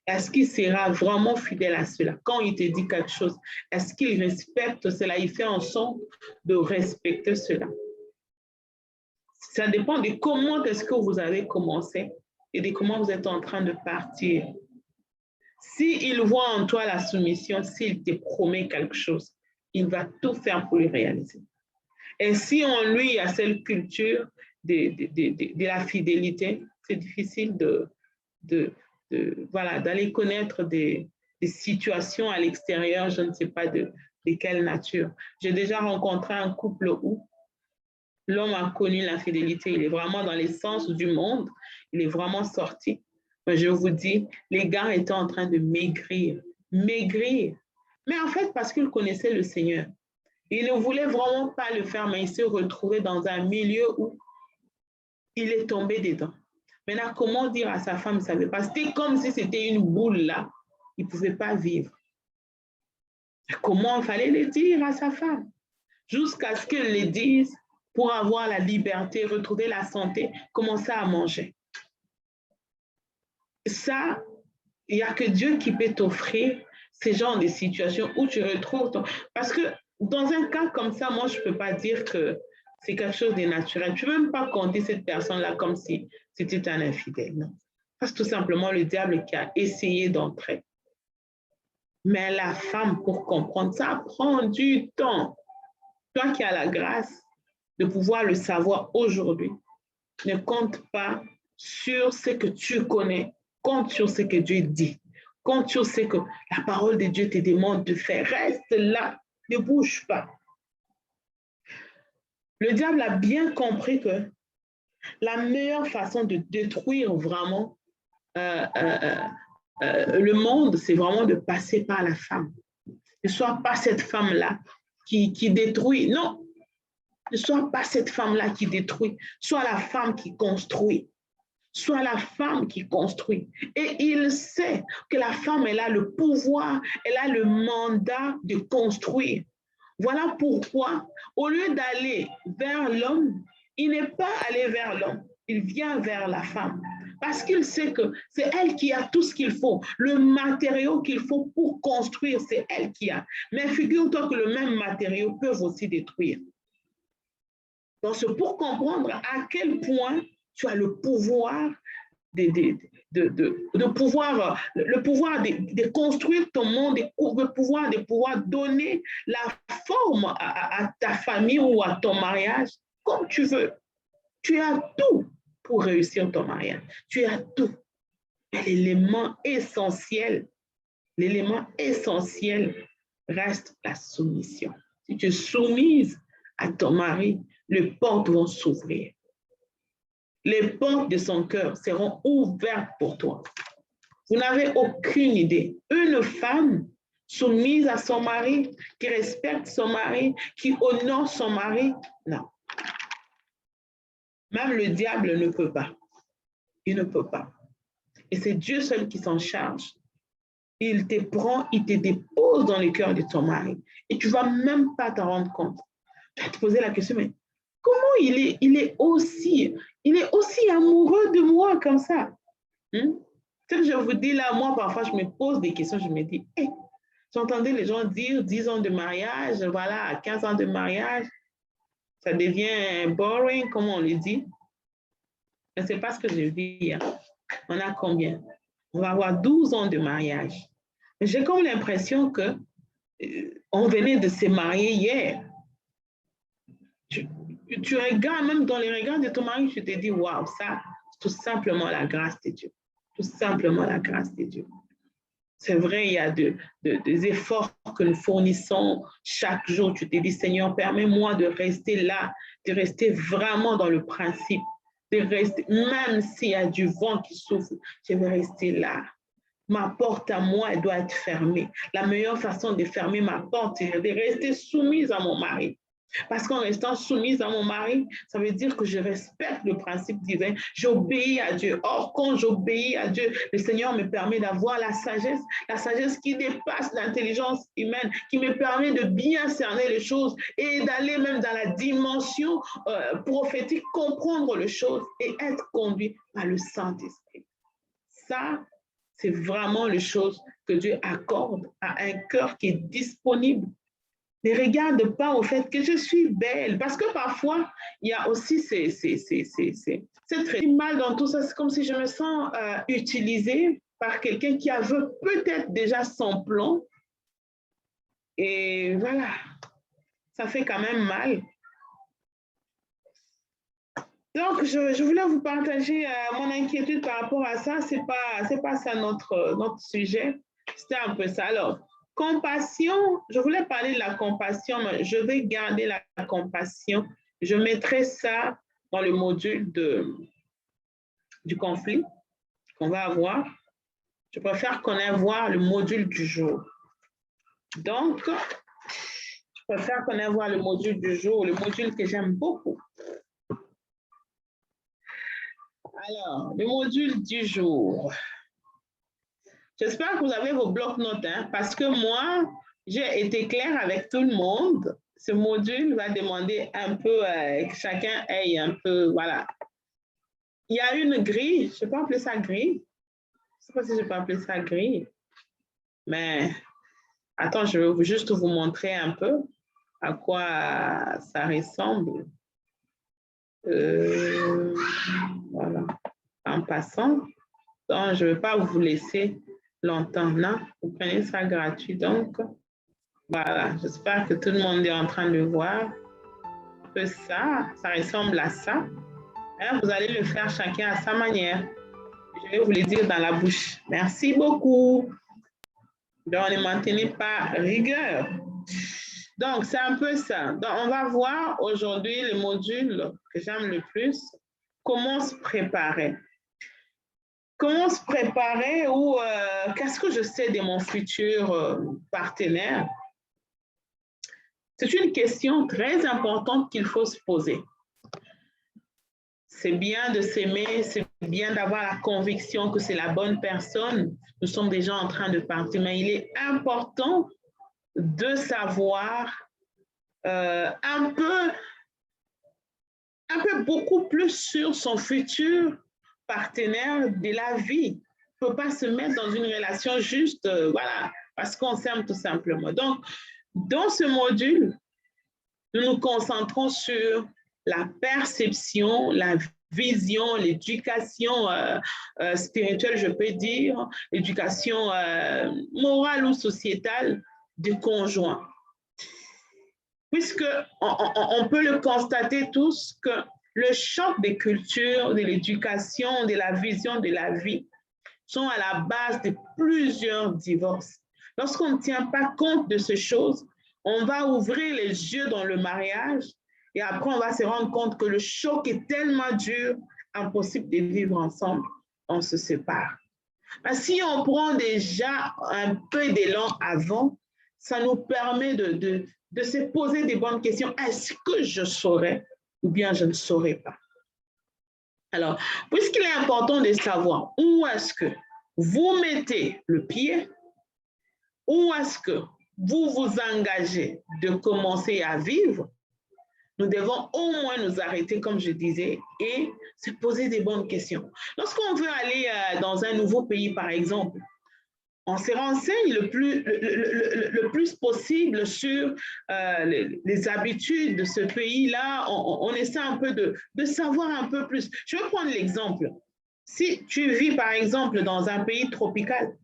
Est-ce qu'il sera vraiment fidèle à cela? Quand il te dit quelque chose, est-ce qu'il respecte cela? Il fait en sorte de respecter cela. Ça dépend de comment est-ce que vous avez commencé et de comment vous êtes en train de partir. S'il voit en toi la soumission, s'il te promet quelque chose, il va tout faire pour le réaliser. Et si en lui, il y a cette culture de la fidélité, c'est difficile voilà, d'aller connaître des situations à l'extérieur, je ne sais pas de quelle nature. J'ai déjà rencontré un couple où l'homme a connu l'infidélité, il est vraiment dans l'essence du monde, il est vraiment sorti. Mais je vous dis, les gars étaient en train de maigrir. Mais en fait, parce qu'ils connaissaient le Seigneur. Il ne voulait vraiment pas le faire, mais il s'est retrouvé dans un milieu où il est tombé dedans. Maintenant, comment dire à sa femme, il ne savait pas. C'était comme si c'était une boule là. Il ne pouvait pas vivre. Comment il fallait le dire à sa femme? Jusqu'à ce qu'elle le dise pour avoir la liberté, retrouver la santé, commencer à manger. Ça, il n'y a que Dieu qui peut t'offrir ces genres de situations où tu retrouves ton... Parce que dans un cas comme ça, moi, je ne peux pas dire que c'est quelque chose de naturel. Tu ne peux même pas compter cette personne-là comme si c'était un infidèle. Non. C'est tout simplement le diable qui a essayé d'entrer. Mais la femme, pour comprendre, ça prend du temps. Toi qui as la grâce de pouvoir le savoir aujourd'hui, ne compte pas sur ce que tu connais, compte sur ce que Dieu dit, compte sur ce que la parole de Dieu te demande de faire. Reste là, ne bouge pas. Le diable a bien compris que la meilleure façon de détruire vraiment le monde, c'est vraiment de passer par la femme. Ne sois pas cette femme-là qui détruit. Non, ne sois pas cette femme-là qui détruit. Sois la femme qui construit. soit la femme qui construit. Et il sait que la femme, elle a le pouvoir, elle a le mandat de construire. Voilà pourquoi, au lieu d'aller vers l'homme, il n'est pas allé vers l'homme, il vient vers la femme. Parce qu'il sait que c'est elle qui a tout ce qu'il faut, le matériau qu'il faut pour construire, c'est elle qui a. Mais figure-toi que le même matériau peut aussi détruire. Donc, c'est pour comprendre à quel point tu as le pouvoir le pouvoir de construire ton monde, le pouvoir de pouvoir donner la forme à ta famille ou à ton mariage comme tu veux. Tu as tout pour réussir ton mariage. Tu as tout. Mais l'élément essentiel reste la soumission. Si tu es soumise à ton mari, les portes vont s'ouvrir. Les portes de son cœur seront ouvertes pour toi. Vous n'avez aucune idée. Une femme soumise à son mari, qui respecte son mari, qui honore son mari, non. Même le diable ne peut pas. Il ne peut pas. Et c'est Dieu seul qui s'en charge. Il te prend, il te dépose dans le cœur de ton mari. Et tu ne vas même pas t'en rendre compte. Tu vas te poser la question, mais comment il est aussi amoureux de moi comme ça? Ce que je vous dis là, moi, parfois, je me pose des questions, je me dis, hey, j'entendais les gens dire 10 ans de mariage, voilà, 15 ans de mariage, ça devient boring, comme on le dit. Mais ce n'est pas ce que je dis. Hein. On a combien? On va avoir 12 ans de mariage. J'ai comme l'impression qu'on venait de se marier hier. Tu regardes, même dans les regards de ton mari, tu te dis, waouh, ça, c'est tout simplement la grâce de Dieu. Tout simplement la grâce de Dieu. C'est vrai, il y a des efforts que nous fournissons chaque jour. Tu te dis, Seigneur, permets-moi de rester là, de rester vraiment dans le principe, de rester, même s'il y a du vent qui souffle, je vais rester là. Ma porte à moi, elle doit être fermée. La meilleure façon de fermer ma porte, c'est de rester soumise à mon mari. Parce qu'en restant soumise à mon mari, ça veut dire que je respecte le principe divin, j'obéis à Dieu. Or, quand j'obéis à Dieu, le Seigneur me permet d'avoir la sagesse qui dépasse l'intelligence humaine, qui me permet de bien cerner les choses et d'aller même dans la dimension prophétique, comprendre les choses et être conduit par le Saint-Esprit. Ça, c'est vraiment les choses que Dieu accorde à un cœur qui est disponible. Ne regarde pas au fait que je suis belle, parce que parfois, il y a aussi c'est très mal dans tout ça. C'est comme si je me sens utilisée par quelqu'un qui avait peut-être déjà son plan. Et voilà, ça fait quand même mal. Donc, je voulais vous partager mon inquiétude par rapport à ça. C'est pas ça notre sujet. C'était un peu ça. Alors, compassion, je voulais parler de la compassion, mais je vais garder la compassion. Je mettrai ça dans le module du conflit qu'on va avoir. Je préfère qu'on aille voir le module du jour. Donc, je préfère qu'on aille voir le module du jour, le module que j'aime beaucoup. Alors, le module du jour. J'espère que vous avez vos blocs-notes, hein, parce que moi, j'ai été claire avec tout le monde. Ce module va demander un peu que chacun ait un peu, voilà. Il y a une grille, je ne peux pas appeler ça grille. Je ne sais pas si je peux appeler ça grille. Mais, attends, je vais juste vous montrer un peu à quoi ça ressemble. Voilà. En passant, donc, je ne vais pas vous laisser longtemps, non? Vous prenez ça gratuit, donc voilà, j'espère que tout le monde est en train de voir que ça ressemble à ça. Hein? Vous allez le faire chacun à sa manière. Je vais vous le dire dans la bouche. Merci beaucoup. Donc, ne maintenez pas rigueur. Donc, c'est un peu ça. Donc, on va voir aujourd'hui le module que j'aime le plus, comment se préparer. Comment se préparer ou qu'est-ce que je sais de mon futur partenaire? C'est une question très importante qu'il faut se poser. C'est bien de s'aimer, c'est bien d'avoir la conviction que c'est la bonne personne. Nous sommes déjà en train de partir, mais il est important de savoir un peu beaucoup plus sur son futur partenaire de la vie. On ne peut pas se mettre dans une relation juste, voilà, parce qu'on s'aime tout simplement. Donc, dans ce module, nous nous concentrons sur la perception, la vision, l'éducation spirituelle, je peux dire, l'éducation morale ou sociétale du conjoint. Puisque on peut le constater tous que le choc des cultures, de l'éducation, de la vision de la vie sont à la base de plusieurs divorces. Lorsqu'on ne tient pas compte de ces choses, on va ouvrir les yeux dans le mariage et après on va se rendre compte que le choc est tellement dur, impossible de vivre ensemble, on se sépare. Mais si on prend déjà un peu d'élan avant, ça nous permet de se poser des bonnes questions. Est-ce que je saurais ou bien je ne saurais pas? Alors, puisqu'il est important de savoir où est-ce que vous mettez le pied, où est-ce que vous vous engagez de commencer à vivre, nous devons au moins nous arrêter, comme je disais, et se poser des bonnes questions. Lorsqu'on veut aller dans un nouveau pays, par exemple, on se renseigne le plus possible sur les habitudes de ce pays-là. On essaie un peu de savoir un peu plus. Je vais prendre l'exemple. Si tu vis, par exemple, dans un pays tropical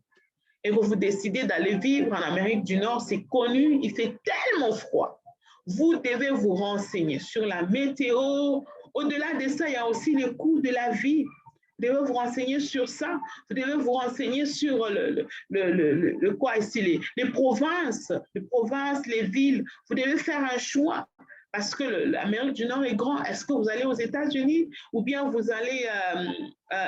et que vous décidez d'aller vivre en Amérique du Nord, c'est connu, il fait tellement froid. Vous devez vous renseigner sur la météo. Au-delà de ça, il y a aussi le coût de la vie. Vous devez vous renseigner sur ça. Vous devez vous renseigner sur quoi ici, les provinces, les villes. Vous devez faire un choix parce que l'Amérique du Nord est grand. Est-ce que vous allez aux États-Unis ou bien vous allez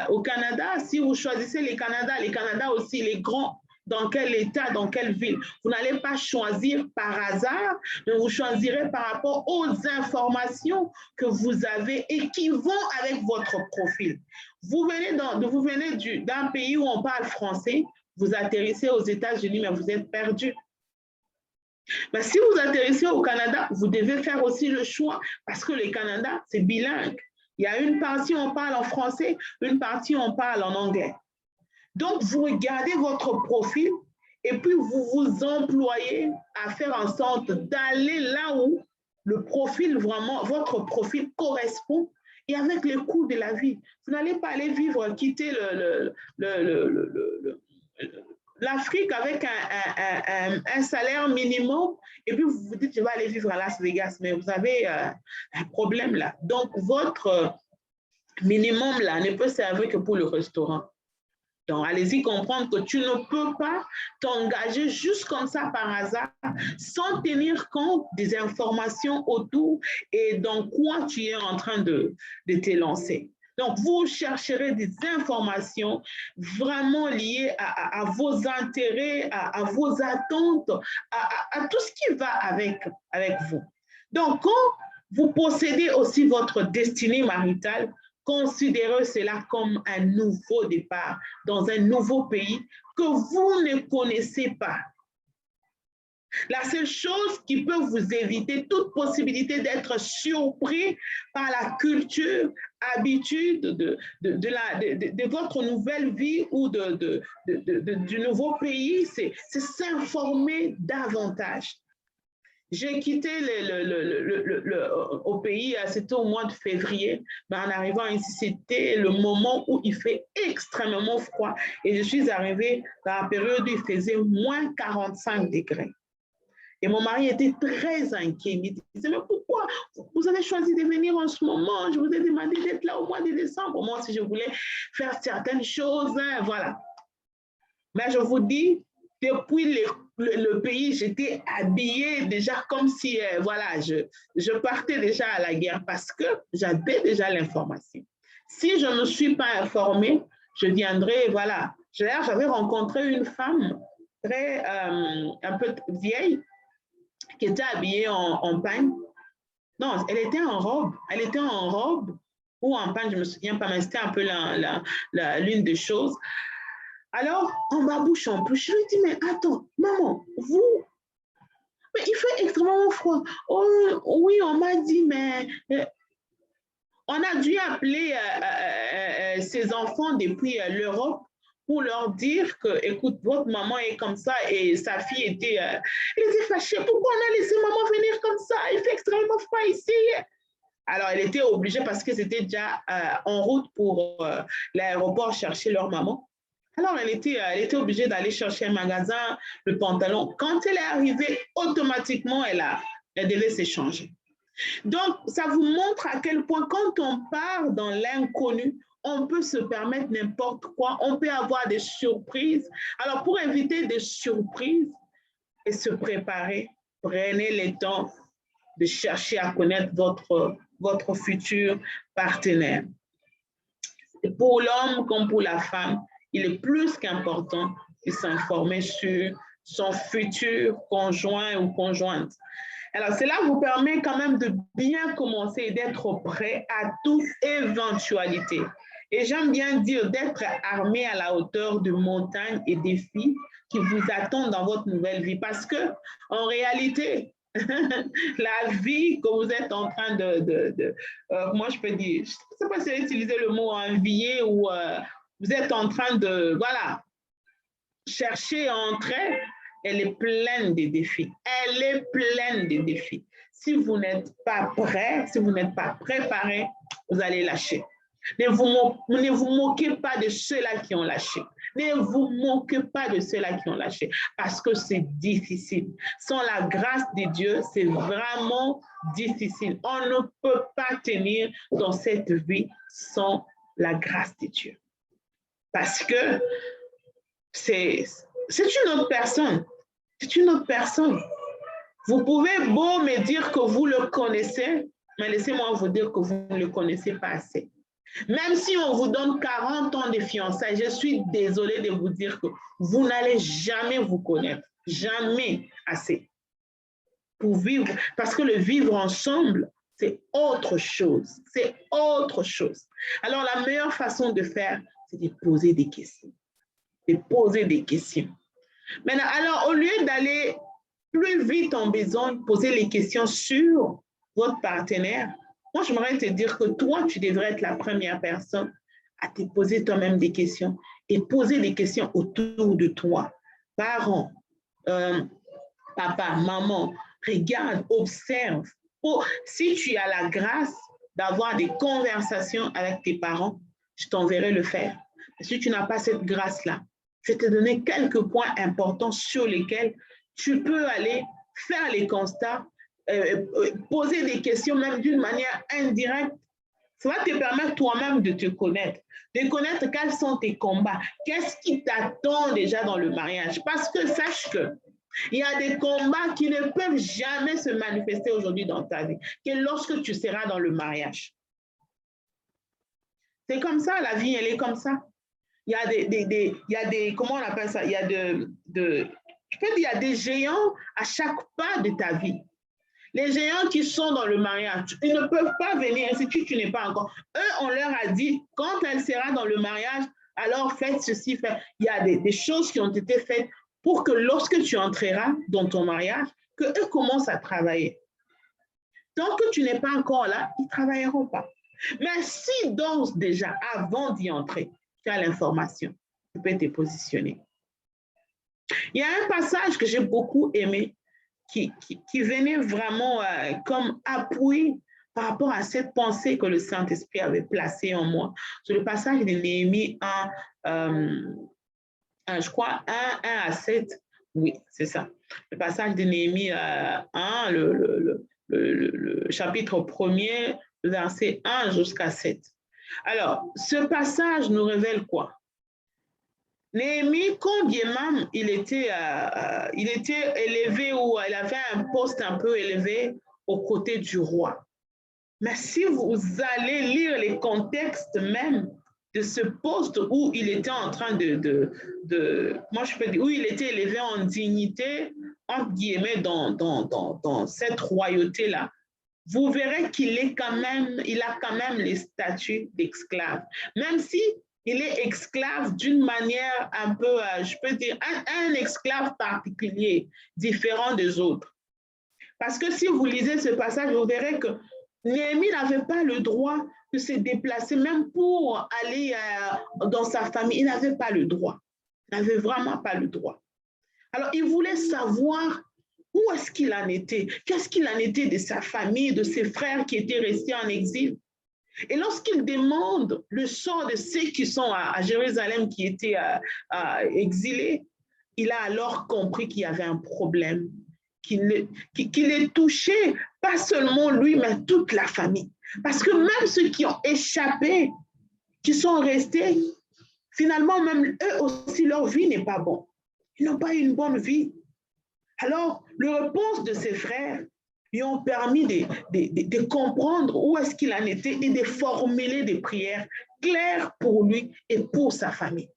au Canada? Si vous choisissez les Canada aussi, il est grand. Dans quel état, dans quelle ville. Vous n'allez pas choisir par hasard, mais vous choisirez par rapport aux informations que vous avez et qui vont avec votre profil. Vous venez d'un pays où on parle français, vous atterrissez aux États-Unis, mais vous êtes perdu. Mais si vous atterrissez au Canada, vous devez faire aussi le choix parce que le Canada, c'est bilingue. Il y a une partie où on parle en français, une partie où on parle en anglais. Donc, vous regardez votre profil et puis vous vous employez à faire en sorte d'aller là où le profil vraiment, votre profil correspond et avec les coûts de la vie. Vous n'allez pas aller vivre, quitter l'Afrique avec un salaire minimum et puis vous vous dites, je vais aller vivre à Las Vegas, mais vous avez un problème là. Donc, votre minimum là ne peut servir que pour le restaurant. Donc, allez-y comprendre que tu ne peux pas t'engager juste comme ça par hasard sans tenir compte des informations autour et dans quoi tu es en train de te lancer. Donc, vous chercherez des informations vraiment liées à vos intérêts, à vos attentes, à tout ce qui va avec vous. Donc, quand vous possédez aussi votre destinée maritale, considérez cela comme un nouveau départ dans un nouveau pays que vous ne connaissez pas. La seule chose qui peut vous éviter toute possibilité d'être surpris par la culture, habitude de votre nouvelle vie ou du nouveau pays, c'est s'informer davantage. J'ai quitté au pays, c'était au mois de février, mais en arrivant ici, c'était le moment où il fait extrêmement froid. Et je suis arrivée dans la période où il faisait moins 45 degrés. Et mon mari était très inquiet. Il me disait, mais pourquoi vous avez choisi de venir en ce moment? Je vous ai demandé d'être là au mois de décembre. Moi, si je voulais faire certaines choses, hein, voilà. Mais je vous dis, depuis le pays, j'étais habillée déjà comme si, voilà, je partais déjà à la guerre parce que j'avais déjà l'information. Si je ne me suis pas informée, je viendrai, voilà. J'avais rencontré une femme un peu vieille qui était habillée en pagne. Non, elle était en robe ou en panne, je ne me souviens pas, mais c'était un peu l'une des choses. Alors, on m'abouche en plus. Je lui dis, mais attends, maman, mais il fait extrêmement froid. Oh, oui, on m'a dit, mais on a dû appeler ses enfants depuis l'Europe pour leur dire que, écoute, votre maman est comme ça et sa fille était, elle était fâchée. Pourquoi on a laissé maman venir comme ça? Il fait extrêmement froid ici. Alors, elle était obligée parce que c'était déjà en route pour l'aéroport chercher leur maman. Alors, elle était obligée d'aller chercher un magasin, le pantalon. Quand elle est arrivée, automatiquement, elle devait s'échanger. Donc, ça vous montre à quel point, quand on part dans l'inconnu, on peut se permettre n'importe quoi. On peut avoir des surprises. Alors, pour éviter des surprises et se préparer, prenez le temps de chercher à connaître votre futur partenaire. Et pour l'homme comme pour la femme, il est plus qu'important de s'informer sur son futur conjoint ou conjointe. Alors, cela vous permet quand même de bien commencer et d'être prêt à toute éventualité. Et j'aime bien dire d'être armé à la hauteur de montagnes et défis qui vous attendent dans votre nouvelle vie. Parce que, en réalité, la vie que vous êtes en train moi je peux dire, je ne sais pas si utiliser le mot envier ou vous êtes en train de, voilà, chercher à entrer, elle est pleine de défis. Elle est pleine de défis. Si vous n'êtes pas prêt, si vous n'êtes pas préparé, vous allez lâcher. Ne vous moquez pas de ceux-là qui ont lâché. Ne vous moquez pas de ceux-là qui ont lâché parce que c'est difficile. Sans la grâce de Dieu, c'est vraiment difficile. On ne peut pas tenir dans cette vie sans la grâce de Dieu. Parce que c'est une autre personne. C'est une autre personne. Vous pouvez beau me dire que vous le connaissez, mais laissez-moi vous dire que vous ne le connaissez pas assez. Même si on vous donne 40 ans de fiançailles, je suis désolée de vous dire que vous n'allez jamais vous connaître, jamais assez pour vivre, parce que le vivre ensemble, c'est autre chose, c'est autre chose. Alors, la meilleure façon de faire, c'est de poser des questions, de poser des questions. Maintenant, alors, au lieu d'aller plus vite en besogne, poser les questions sur votre partenaire, moi, j'aimerais te dire que toi, tu devrais être la première personne à te poser toi-même des questions et poser des questions autour de toi. Parents, papa, maman, regarde, observe. Si tu as la grâce d'avoir des conversations avec tes parents, je t'enverrai le faire. Si tu n'as pas cette grâce-là, je vais te donner quelques points importants sur lesquels tu peux aller faire les constats, poser des questions même d'une manière indirecte. Ça va te permettre toi-même de te connaître, de connaître quels sont tes combats, qu'est-ce qui t'attend déjà dans le mariage. Parce que sache qu'il y a des combats qui ne peuvent jamais se manifester aujourd'hui dans ta vie, que lorsque tu seras dans le mariage. C'est comme ça, la vie, elle est comme ça. Il y a des comment on appelle ça? Il y a il y a des géants à chaque pas de ta vie. Les géants qui sont dans le mariage, ils ne peuvent pas venir si tu n'es pas encore. Eux, on leur a dit, quand elle sera dans le mariage, alors faites ceci, faites. Il y a des choses qui ont été faites pour que lorsque tu entreras dans ton mariage, qu'eux commencent à travailler. Tant que tu n'es pas encore là, ils ne travailleront pas. Mais si donc déjà, avant d'y entrer, tu as l'information, tu peux te positionner. Il y a un passage que j'ai beaucoup aimé qui venait vraiment comme appui par rapport à cette pensée que le Saint-Esprit avait placée en moi. C'est le passage de Néhémie 1, je crois 1 à 7. Oui, c'est ça. Le passage de Néhémie 1, le chapitre 1er, verset 1 jusqu'à 7. Alors, ce passage nous révèle quoi? Néhémie, quand bien même il était élevé ou il avait un poste un peu élevé aux côtés du roi. Mais si vous allez lire les contextes même de ce poste où il était en train moi je peux dire, où il était élevé en dignité, entre guillemets, dans cette royauté-là, vous verrez qu'il a quand même les statuts d'esclave. Même si il est esclave d'une manière un peu, je peux dire, un esclave particulier, différent des autres. Parce que si vous lisez ce passage, vous verrez que Néhémie n'avait pas le droit de se déplacer, même pour aller dans sa famille. Il n'avait pas le droit. Il n'avait vraiment pas le droit. Alors, il voulait savoir où est-ce qu'il en était, qu'est-ce qu'il en était de sa famille, de ses frères qui étaient restés en exil. Et lorsqu'il demande le sort de ceux qui sont à Jérusalem, qui étaient exilés, il a alors compris qu'il y avait un problème, qu'il est touché, pas seulement lui, mais toute la famille. Parce que même ceux qui ont échappé, qui sont restés, finalement, même eux aussi, leur vie n'est pas bonne. Ils n'ont pas eu une bonne vie. Alors, la réponse de ses frères lui ont permis de comprendre où est-ce qu'il en était et de formuler des prières claires pour lui et pour sa famille.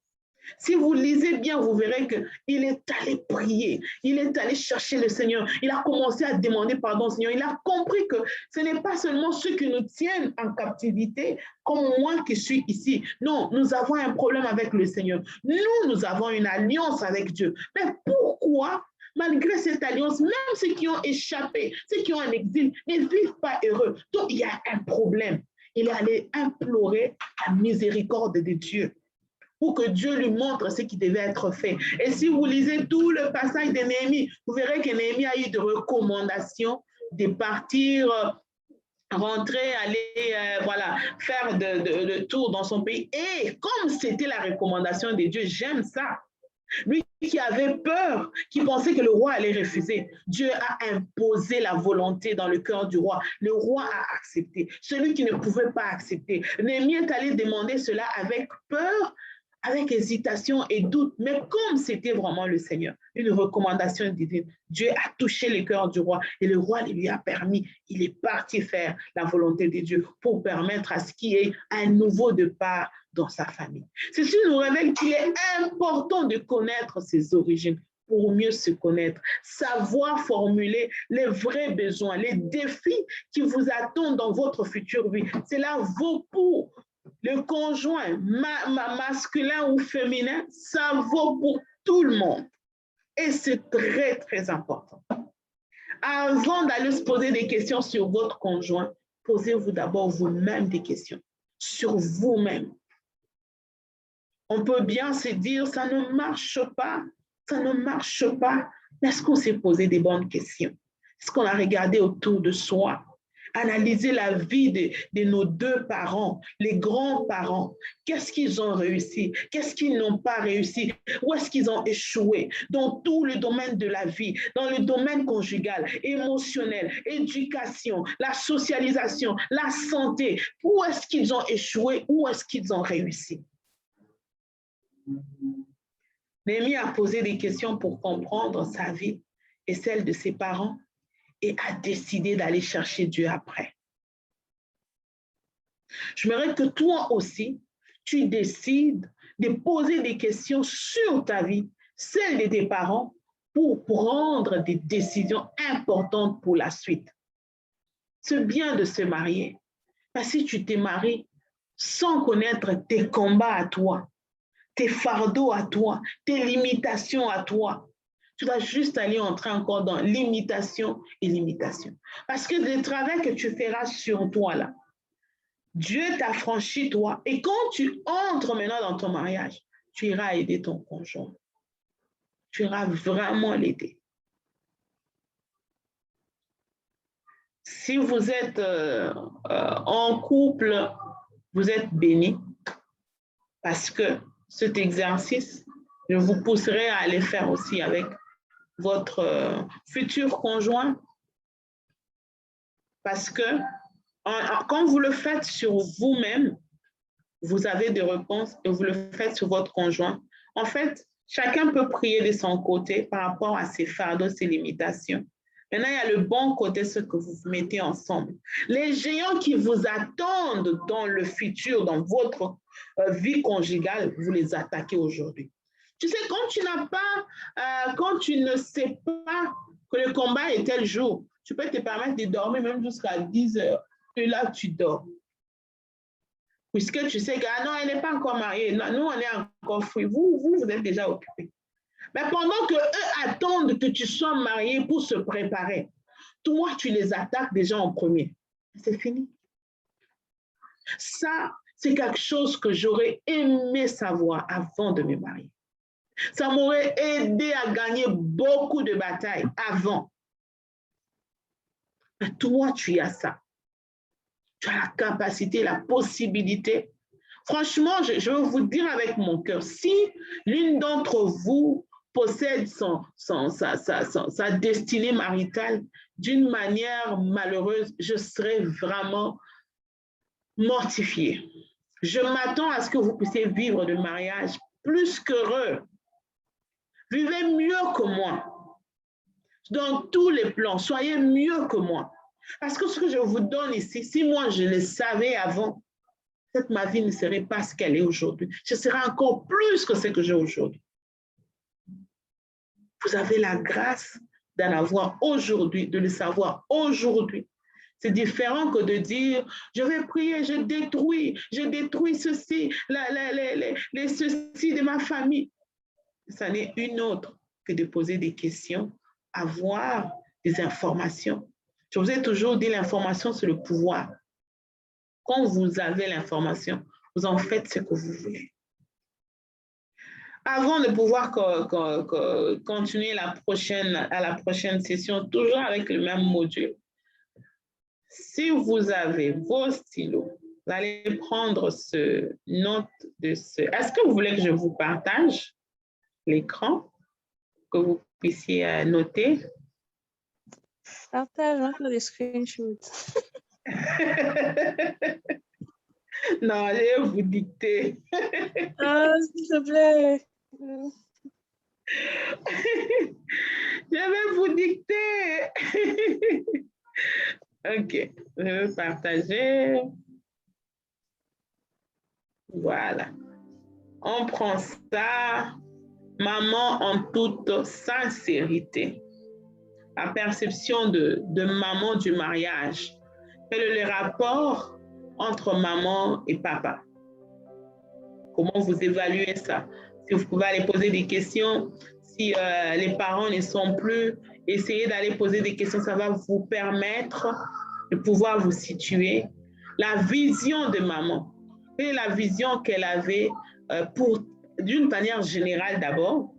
Si vous lisez bien, vous verrez qu'il est allé prier, il est allé chercher le Seigneur, il a commencé à demander pardon au Seigneur, il a compris que ce n'est pas seulement ceux qui nous tiennent en captivité, comme moi qui suis ici. Non, nous avons un problème avec le Seigneur. Nous avons une alliance avec Dieu. Mais pourquoi, malgré cette alliance, même ceux qui ont échappé, ceux qui ont un exil, ne vivent pas heureux? Donc, il y a un problème. Il est allé implorer la miséricorde de Dieu, pour que Dieu lui montre ce qui devait être fait. Et si vous lisez tout le passage de Néhémie, vous verrez que Néhémie a eu des recommandations de partir, rentrer, aller faire le tour dans son pays. Et comme c'était la recommandation de Dieu, j'aime ça. Lui qui avait peur, qui pensait que le roi allait refuser, Dieu a imposé la volonté dans le cœur du roi. Le roi a accepté. Celui qui ne pouvait pas accepter. Néhémie est allé demander cela avec peur, avec hésitation et doute, mais comme c'était vraiment le Seigneur, une recommandation divine, Dieu a touché le cœur du roi et le roi lui a permis, il est parti faire la volonté de Dieu pour permettre à ce qu'il y ait un nouveau départ dans sa famille. Ceci nous révèle qu'il est important de connaître ses origines pour mieux se connaître, savoir formuler les vrais besoins, les défis qui vous attendent dans votre future vie. Cela vaut pour le conjoint masculin ou féminin, ça vaut pour tout le monde. Et c'est très, très important. Avant d'aller se poser des questions sur votre conjoint, posez-vous d'abord vous-même des questions sur vous-même. On peut bien se dire, ça ne marche pas, ça ne marche pas. Mais est-ce qu'on s'est posé des bonnes questions? Est-ce qu'on a regardé autour de soi? Analyser la vie de nos deux parents, les grands-parents. Qu'est-ce qu'ils ont réussi? Qu'est-ce qu'ils n'ont pas réussi? Où est-ce qu'ils ont échoué? Dans tout le domaine de la vie, dans le domaine conjugal, émotionnel, éducation, la socialisation, la santé. Où est-ce qu'ils ont échoué? Où est-ce qu'ils ont réussi? Néhémie a posé des questions pour comprendre sa vie et celle de ses parents, et a décidé d'aller chercher Dieu après. J'aimerais que toi aussi, tu décides de poser des questions sur ta vie, celle de tes parents, pour prendre des décisions importantes pour la suite. C'est bien de se marier, mais si tu te maries sans connaître tes combats à toi, tes fardeaux à toi, tes limitations à toi, tu vas juste aller entrer encore dans l'imitation et l'imitation. Parce que le travail que tu feras sur toi, là, Dieu t'a franchi toi. Et quand tu entres maintenant dans ton mariage, tu iras aider ton conjoint. Tu iras vraiment l'aider. Si vous êtes en couple, vous êtes bénis. Parce que cet exercice, je vous pousserai à aller faire aussi avec votre futur conjoint, parce que quand vous le faites sur vous-même, vous avez des réponses et vous le faites sur votre conjoint. En fait, chacun peut prier de son côté par rapport à ses fardeaux, ses limitations. Maintenant, il y a le bon côté, ce que vous mettez ensemble. Les géants qui vous attendent dans le futur, dans votre vie conjugale, vous les attaquez aujourd'hui. Tu sais, quand tu ne sais pas que le combat est tel jour, tu peux te permettre de dormir même jusqu'à 10 heures. Et là, tu dors. Puisque tu sais que, ah non, elle n'est pas encore mariée. Non, nous, on est encore free. Vous êtes déjà occupés. Mais pendant qu'eux attendent que tu sois marié pour se préparer, toi, tu les attaques déjà en premier. C'est fini. Ça, c'est quelque chose que j'aurais aimé savoir avant de me marier. Ça m'aurait aidé à gagner beaucoup de batailles avant. Mais toi, tu as ça. Tu as la capacité, la possibilité. Franchement, je veux vous dire avec mon cœur, si l'une d'entre vous possède sa destinée maritale d'une manière malheureuse, je serais vraiment mortifiée. Je m'attends à ce que vous puissiez vivre de mariage plus qu'heureux. Vivez mieux que moi. Dans tous les plans, soyez mieux que moi. Parce que ce que je vous donne ici, si moi je le savais avant, peut-être ma vie ne serait pas ce qu'elle est aujourd'hui. Je serais encore plus que ce que j'ai aujourd'hui. Vous avez la grâce d'en avoir aujourd'hui, de le savoir aujourd'hui. C'est différent que de dire, je vais prier, je détruis ceci, les ceci de ma famille. Ça n'est une autre que de poser des questions, avoir des informations. Je vous ai toujours dit, l'information, c'est le pouvoir. Quand vous avez l'information, vous en faites ce que vous voulez. Avant de pouvoir continuer à la prochaine session, toujours avec le même module, si vous avez vos stylos, vous allez prendre ce note de ce. Est-ce que vous voulez que je vous partage l'écran, que vous puissiez noter? Partage, on fait des screenshots. Non, je vais vous dicter. Ah, s'il te plaît. Je vais vous dicter. OK, je vais partager. Voilà. On prend ça. Maman en toute sincérité. La perception de maman du mariage. Quel est le rapport entre maman et papa? Comment vous évaluez ça? Si vous pouvez aller poser des questions, si les parents ne sont plus, essayez d'aller poser des questions, ça va vous permettre de pouvoir vous situer. La vision de maman, quelle est la vision qu'elle avait d'une manière générale d'abord,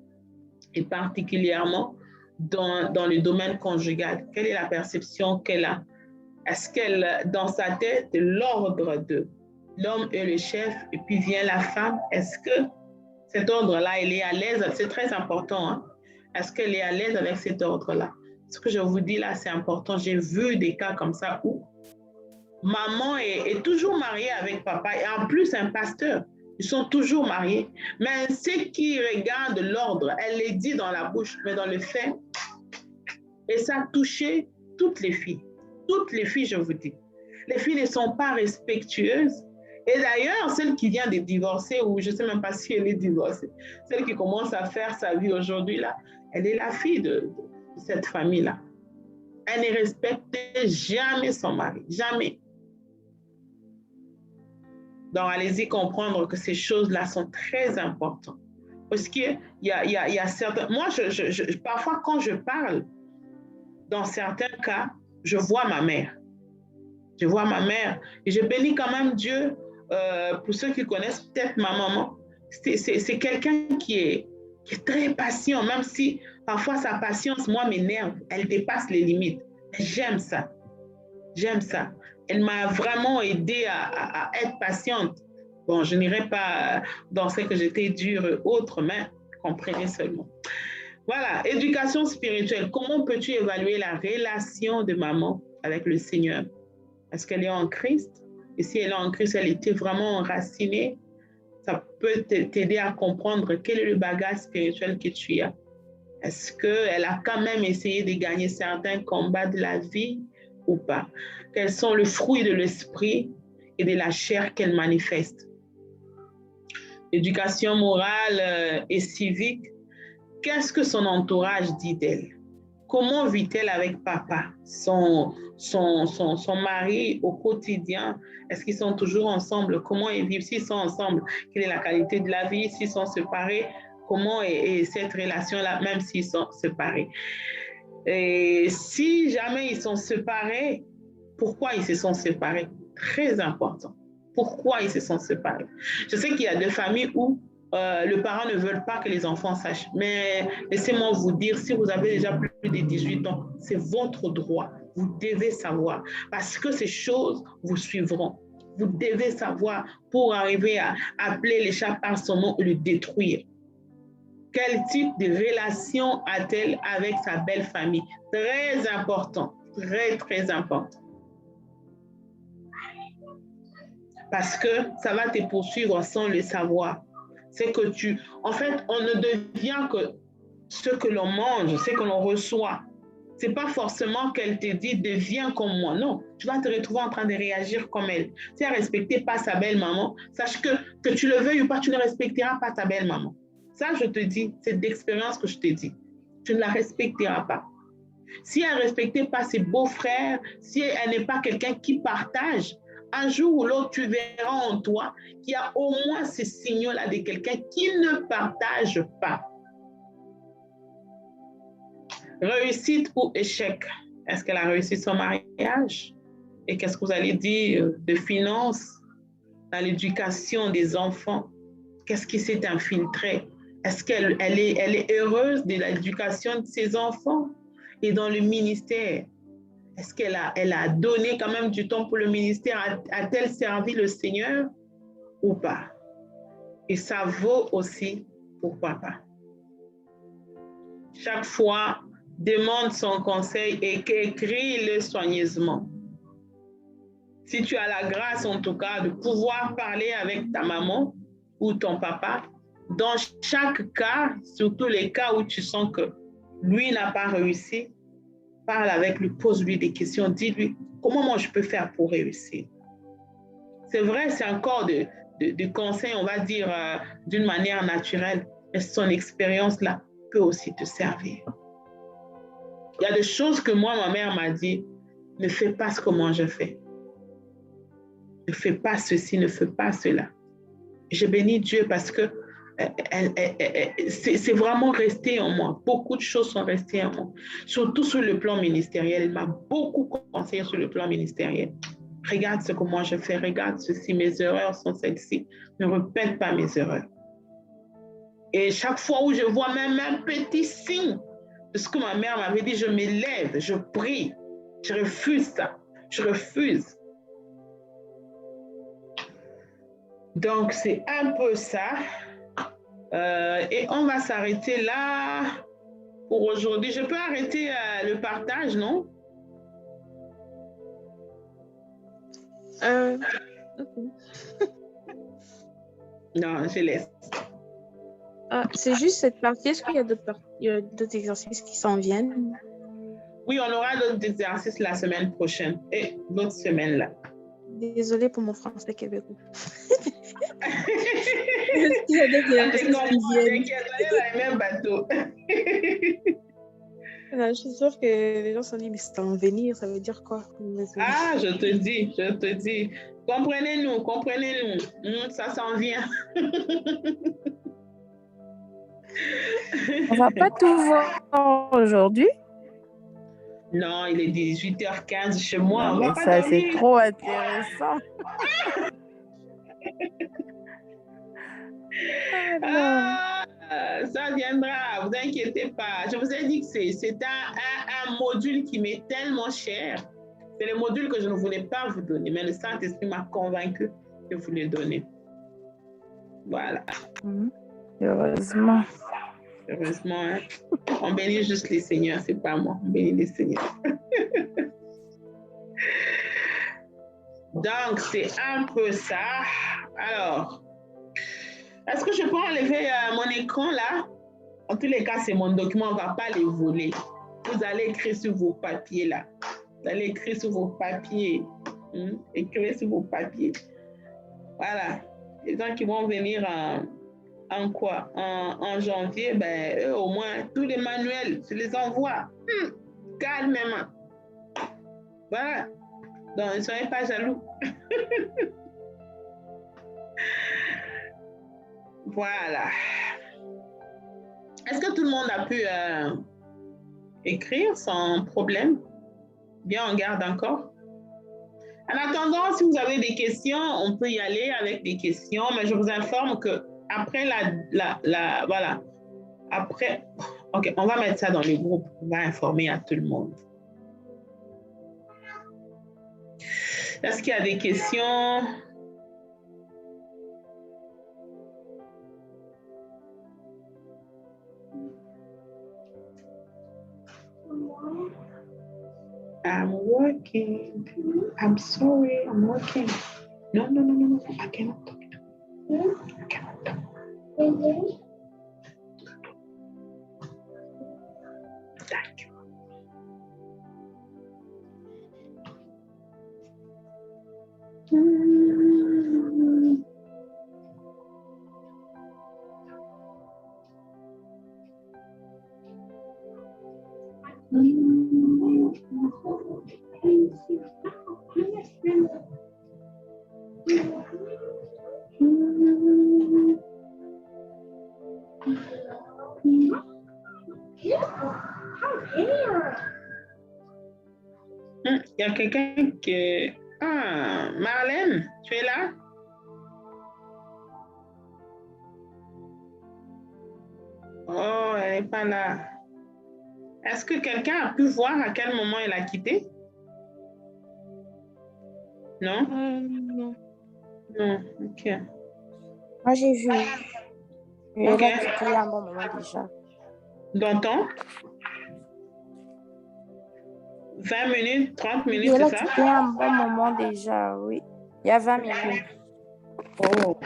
et particulièrement dans le domaine conjugal? Quelle est la perception qu'elle a? Est-ce qu'elle, dans sa tête, l'ordre de l'homme est le chef et puis vient la femme? Est-ce que cet ordre-là, elle est à l'aise? C'est très important. Hein? Est-ce qu'elle est à l'aise avec cet ordre-là? Ce que je vous dis là, c'est important. J'ai vu des cas comme ça où maman est toujours mariée avec papa et en plus un pasteur. Ils sont toujours mariés. Mais ce qui regarde l'ordre, elle les dit dans la bouche, mais dans le fait, et ça a touché toutes les filles. Toutes les filles, je vous dis. Les filles ne sont pas respectueuses. Et d'ailleurs, celle qui vient de divorcer, ou je ne sais même pas si elle est divorcée, celle qui commence à faire sa vie aujourd'hui, là, elle est la fille de cette famille-là. Elle ne respecte jamais son mari, jamais. Donc, allez-y comprendre que ces choses-là sont très importantes. Parce qu'il y a certains... Moi, parfois, quand je parle, dans certains cas, je vois ma mère. Je vois ma mère. Et je bénis quand même Dieu, pour ceux qui connaissent peut-être ma maman. C'est quelqu'un qui est très patient, même si parfois sa patience, moi, m'énerve. Elle dépasse les limites. J'aime ça. J'aime ça. Elle m'a vraiment aidée à être patiente. Bon, je n'irai pas dans ce que j'étais dure autre, mais comprenez seulement. Voilà, éducation spirituelle. Comment peux-tu évaluer la relation de maman avec le Seigneur? Est-ce qu'elle est en Christ? Et si elle est en Christ, elle était vraiment enracinée? Ça peut t'aider à comprendre quel est le bagage spirituel que tu as. Est-ce qu'elle a quand même essayé de gagner certains combats de la vie ou pas? Quels sont les fruits de l'esprit et de la chair qu'elle manifeste? Éducation morale et civique. Qu'est-ce que son entourage dit d'elle? Comment vit-elle avec papa, son mari au quotidien? Est-ce qu'ils sont toujours ensemble? Comment ils vivent? S'ils sont ensemble, quelle est la qualité de la vie? S'ils sont séparés, comment est cette relation-là, même s'ils sont séparés? Et si jamais ils sont séparés, pourquoi ils se sont séparés? Très important. Pourquoi ils se sont séparés? Je sais qu'il y a des familles où le parent ne veut pas que les enfants sachent. Mais laissez-moi vous dire, si vous avez déjà plus de 18 ans, c'est votre droit. Vous devez savoir. Parce que ces choses vous suivront. Vous devez savoir pour arriver à appeler les chats par son nom et le détruire. Quel type de relation a-t-elle avec sa belle famille? Très important. Très, très important. Parce que ça va te poursuivre sans le savoir. C'est que en fait, on ne devient que ce que l'on mange, ce que l'on reçoit. Ce n'est pas forcément qu'elle te dit deviens comme moi. Non, tu vas te retrouver en train de réagir comme elle. Si elle ne respectait pas sa belle maman, sache que tu le veuilles ou pas, tu ne respecteras pas ta belle maman. Ça, je te dis, c'est d'expérience que je te dis. Tu ne la respecteras pas. Si elle ne respectait pas ses beaux-frères, si elle n'est pas quelqu'un qui partage, un jour ou l'autre, tu verras en toi qu'il y a au moins ces signaux-là de quelqu'un qui ne partage pas. Réussite ou échec? Est-ce qu'elle a réussi son mariage? Et qu'est-ce que vous allez dire de finances, dans l'éducation des enfants? Qu'est-ce qui s'est infiltré? Est-ce qu'elle est heureuse de l'éducation de ses enfants? Et dans le ministère, est-ce qu'elle a donné quand même du temps pour le ministère? A-t-elle servi le Seigneur ou pas? Et ça vaut aussi pour papa. Chaque fois, demande son conseil et écris-le soigneusement. Si tu as la grâce, en tout cas, de pouvoir parler avec ta maman ou ton papa, dans chaque cas, surtout les cas où tu sens que lui n'a pas réussi, parle avec lui, pose-lui des questions, dis-lui comment moi je peux faire pour réussir. C'est vrai, c'est encore de conseils, on va dire, d'une manière naturelle, mais son expérience-là peut aussi te servir. Il y a des choses que moi, ma mère m'a dit, ne fais pas ce que moi je fais. Ne fais pas ceci, ne fais pas cela. Je bénis Dieu parce que c'est vraiment resté en moi. Beaucoup de choses sont restées en moi. Surtout sur le plan ministériel. Elle m'a beaucoup conseillé sur le plan ministériel. Regarde ce que moi je fais, regarde ceci, mes erreurs sont celles-ci. Ne répète pas mes erreurs. Et chaque fois où je vois même un petit signe de ce que ma mère m'avait dit, je m'élève, je prie. Je refuse ça. Je refuse. Donc, c'est un peu ça. Et on va s'arrêter là pour aujourd'hui. Je peux arrêter le partage, non? Okay. Non, je laisse. C'est juste cette partie. Est-ce qu'il y a d'autres exercices qui s'en viennent? Oui, on aura d'autres exercices la semaine prochaine et l'autre semaine là. Désolée pour mon français québécois. Est-ce qu'il y a des exercices qui viennent? Dans le même bateau. Je suis sûre que les gens se sont dit, mais c'est en venir, ça veut dire quoi? Ah, je te dis. Comprenez-nous. Ça s'en vient. On va pas tout voir aujourd'hui. Non, il est 18h15 chez moi. Non, mais ça, c'est trop intéressant. Ça viendra, vous inquiétez pas. Je vous ai dit que c'est un module qui m'est tellement cher. C'est le module que je ne voulais pas vous donner, mais le Saint-Esprit m'a convaincu de vous le donner. Voilà. Heureusement. Heureusement, hein? On bénit juste les seigneurs, c'est pas moi. On bénit les seigneurs. Donc, c'est un peu ça. Alors, est-ce que je peux enlever mon écran là? En tous les cas, c'est mon document, on ne va pas les voler. Vous allez écrire sur vos papiers là. Vous allez écrire sur vos papiers. Écrivez sur vos papiers. Voilà. Les gens qui vont venir en quoi? En janvier, ben, eux, au moins, tous les manuels, je les envoie. Calmement. Voilà. Donc, ne soyez pas jaloux. Voilà. Est-ce que tout le monde a pu écrire sans problème? Bien, on garde encore. En attendant, si vous avez des questions, on peut y aller avec des questions, mais je vous informe que après voilà, après, ok, on va mettre ça dans le groupe, on va informer à tout le monde. Est-ce qu'il y a des questions? I'm working. I'm sorry, I'm working. No, I cannot talk. I cannot talk. Thank you. Il y a quelqu'un qui... Ah, Marlène, tu es là? Oh, elle n'est pas là. Est-ce que quelqu'un a pu voir à quel moment elle a quitté? Non? Non. Non, ok. Moi, j'ai vu. Elle Ok. a quitté à un bon moment déjà. Dans ton 20 minutes, 30 minutes, Elle a c'est ça? quitté à un bon moment déjà, oui. Il y a 20 minutes. Oh.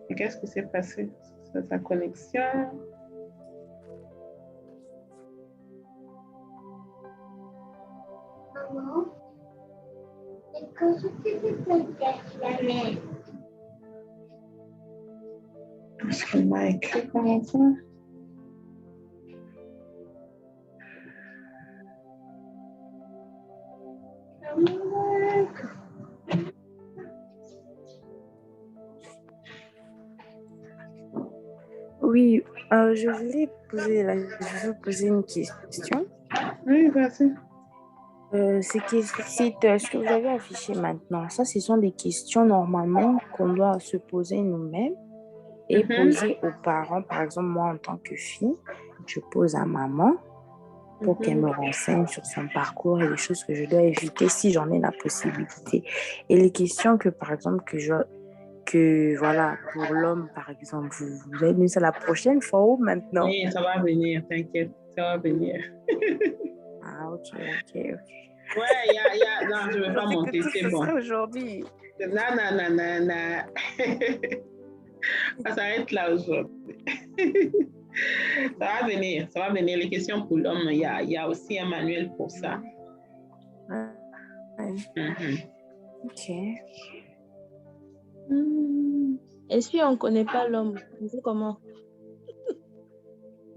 Et qu'est-ce qui s'est passé? C'est sa connexion. Maman, est-ce que je peux peut-être la mer? Est-ce qu'elle m'a écrit comment ça? Oui, je voulais poser une question. Oui, vas-y. Ces sites, ce que vous avez affiché maintenant, ça, ce sont des questions normalement qu'on doit se poser nous-mêmes et poser aux parents. Par exemple, moi, en tant que fille, je pose à maman pour qu'elle me renseigne sur son parcours et les choses que je dois éviter si j'en ai la possibilité. Et les questions que, par exemple, voilà, pour l'homme, par exemple, vous avez mis ça la prochaine fois ou maintenant? Oui, ça va venir, t'inquiète, ça va venir. Ah, ok. Ouais, non, je ne vais pas monter, c'est bon. Aujourd'hui. Non. Ça s'arrête là aujourd'hui. Ça va venir. Les questions pour l'homme, il y a aussi un manuel pour ça. Ouais. Ok. Et si on ne connaît pas l'homme, on fait comment?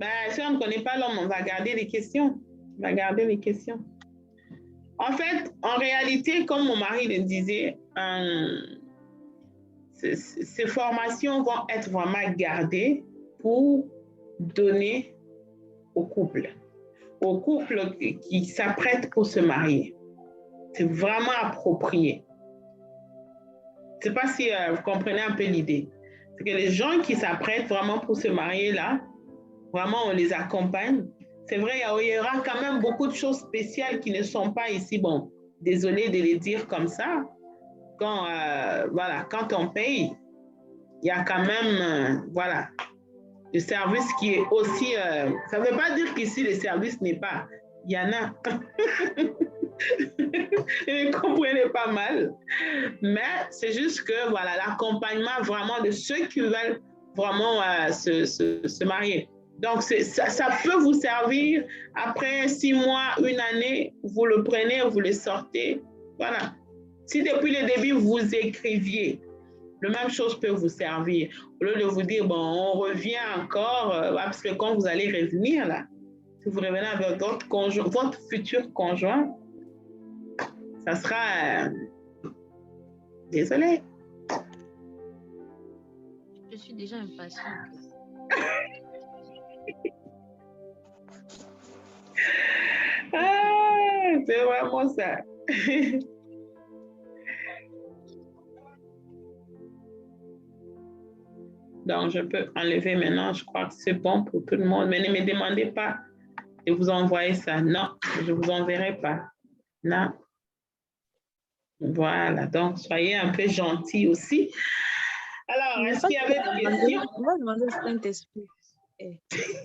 Ben, si on ne connaît pas l'homme, on va garder les questions. En fait, en réalité, comme mon mari le disait, ces formations vont être vraiment gardées pour donner aux couples qui s'apprêtent pour se marier. C'est vraiment approprié. Je ne sais pas si vous comprenez un peu l'idée. C'est que les gens qui s'apprêtent vraiment pour se marier là, vraiment on les accompagne. C'est vrai, il y aura quand même beaucoup de choses spéciales qui ne sont pas ici. Bon, désolé de les dire comme ça. Quand on paye, il y a quand même, le service qui est aussi... ça ne veut pas dire qu'ici, le service n'est pas. Il y en a. Vous comprenez pas mal. Mais c'est juste que, l'accompagnement vraiment de ceux qui veulent vraiment se marier. Donc, ça peut vous servir après 6 mois, 1 année, vous le prenez, vous le sortez. Voilà. Si depuis le début, vous écriviez, La même chose peut vous servir. Au lieu de vous dire, bon, on revient encore, parce que quand vous allez revenir, là, si vous revenez avec votre conjoint, votre futur conjoint, ça sera... désolé. Je suis déjà impatiente. Ah, c'est vraiment ça. Donc, je peux enlever maintenant. Je crois que c'est bon pour tout le monde. Mais ne me demandez pas de vous envoyer ça. Non, je ne vous enverrai pas. Non. Voilà. Donc, soyez un peu gentils aussi. Alors, est-ce qu'il y avait des questions? On va demander au Saint-Esprit.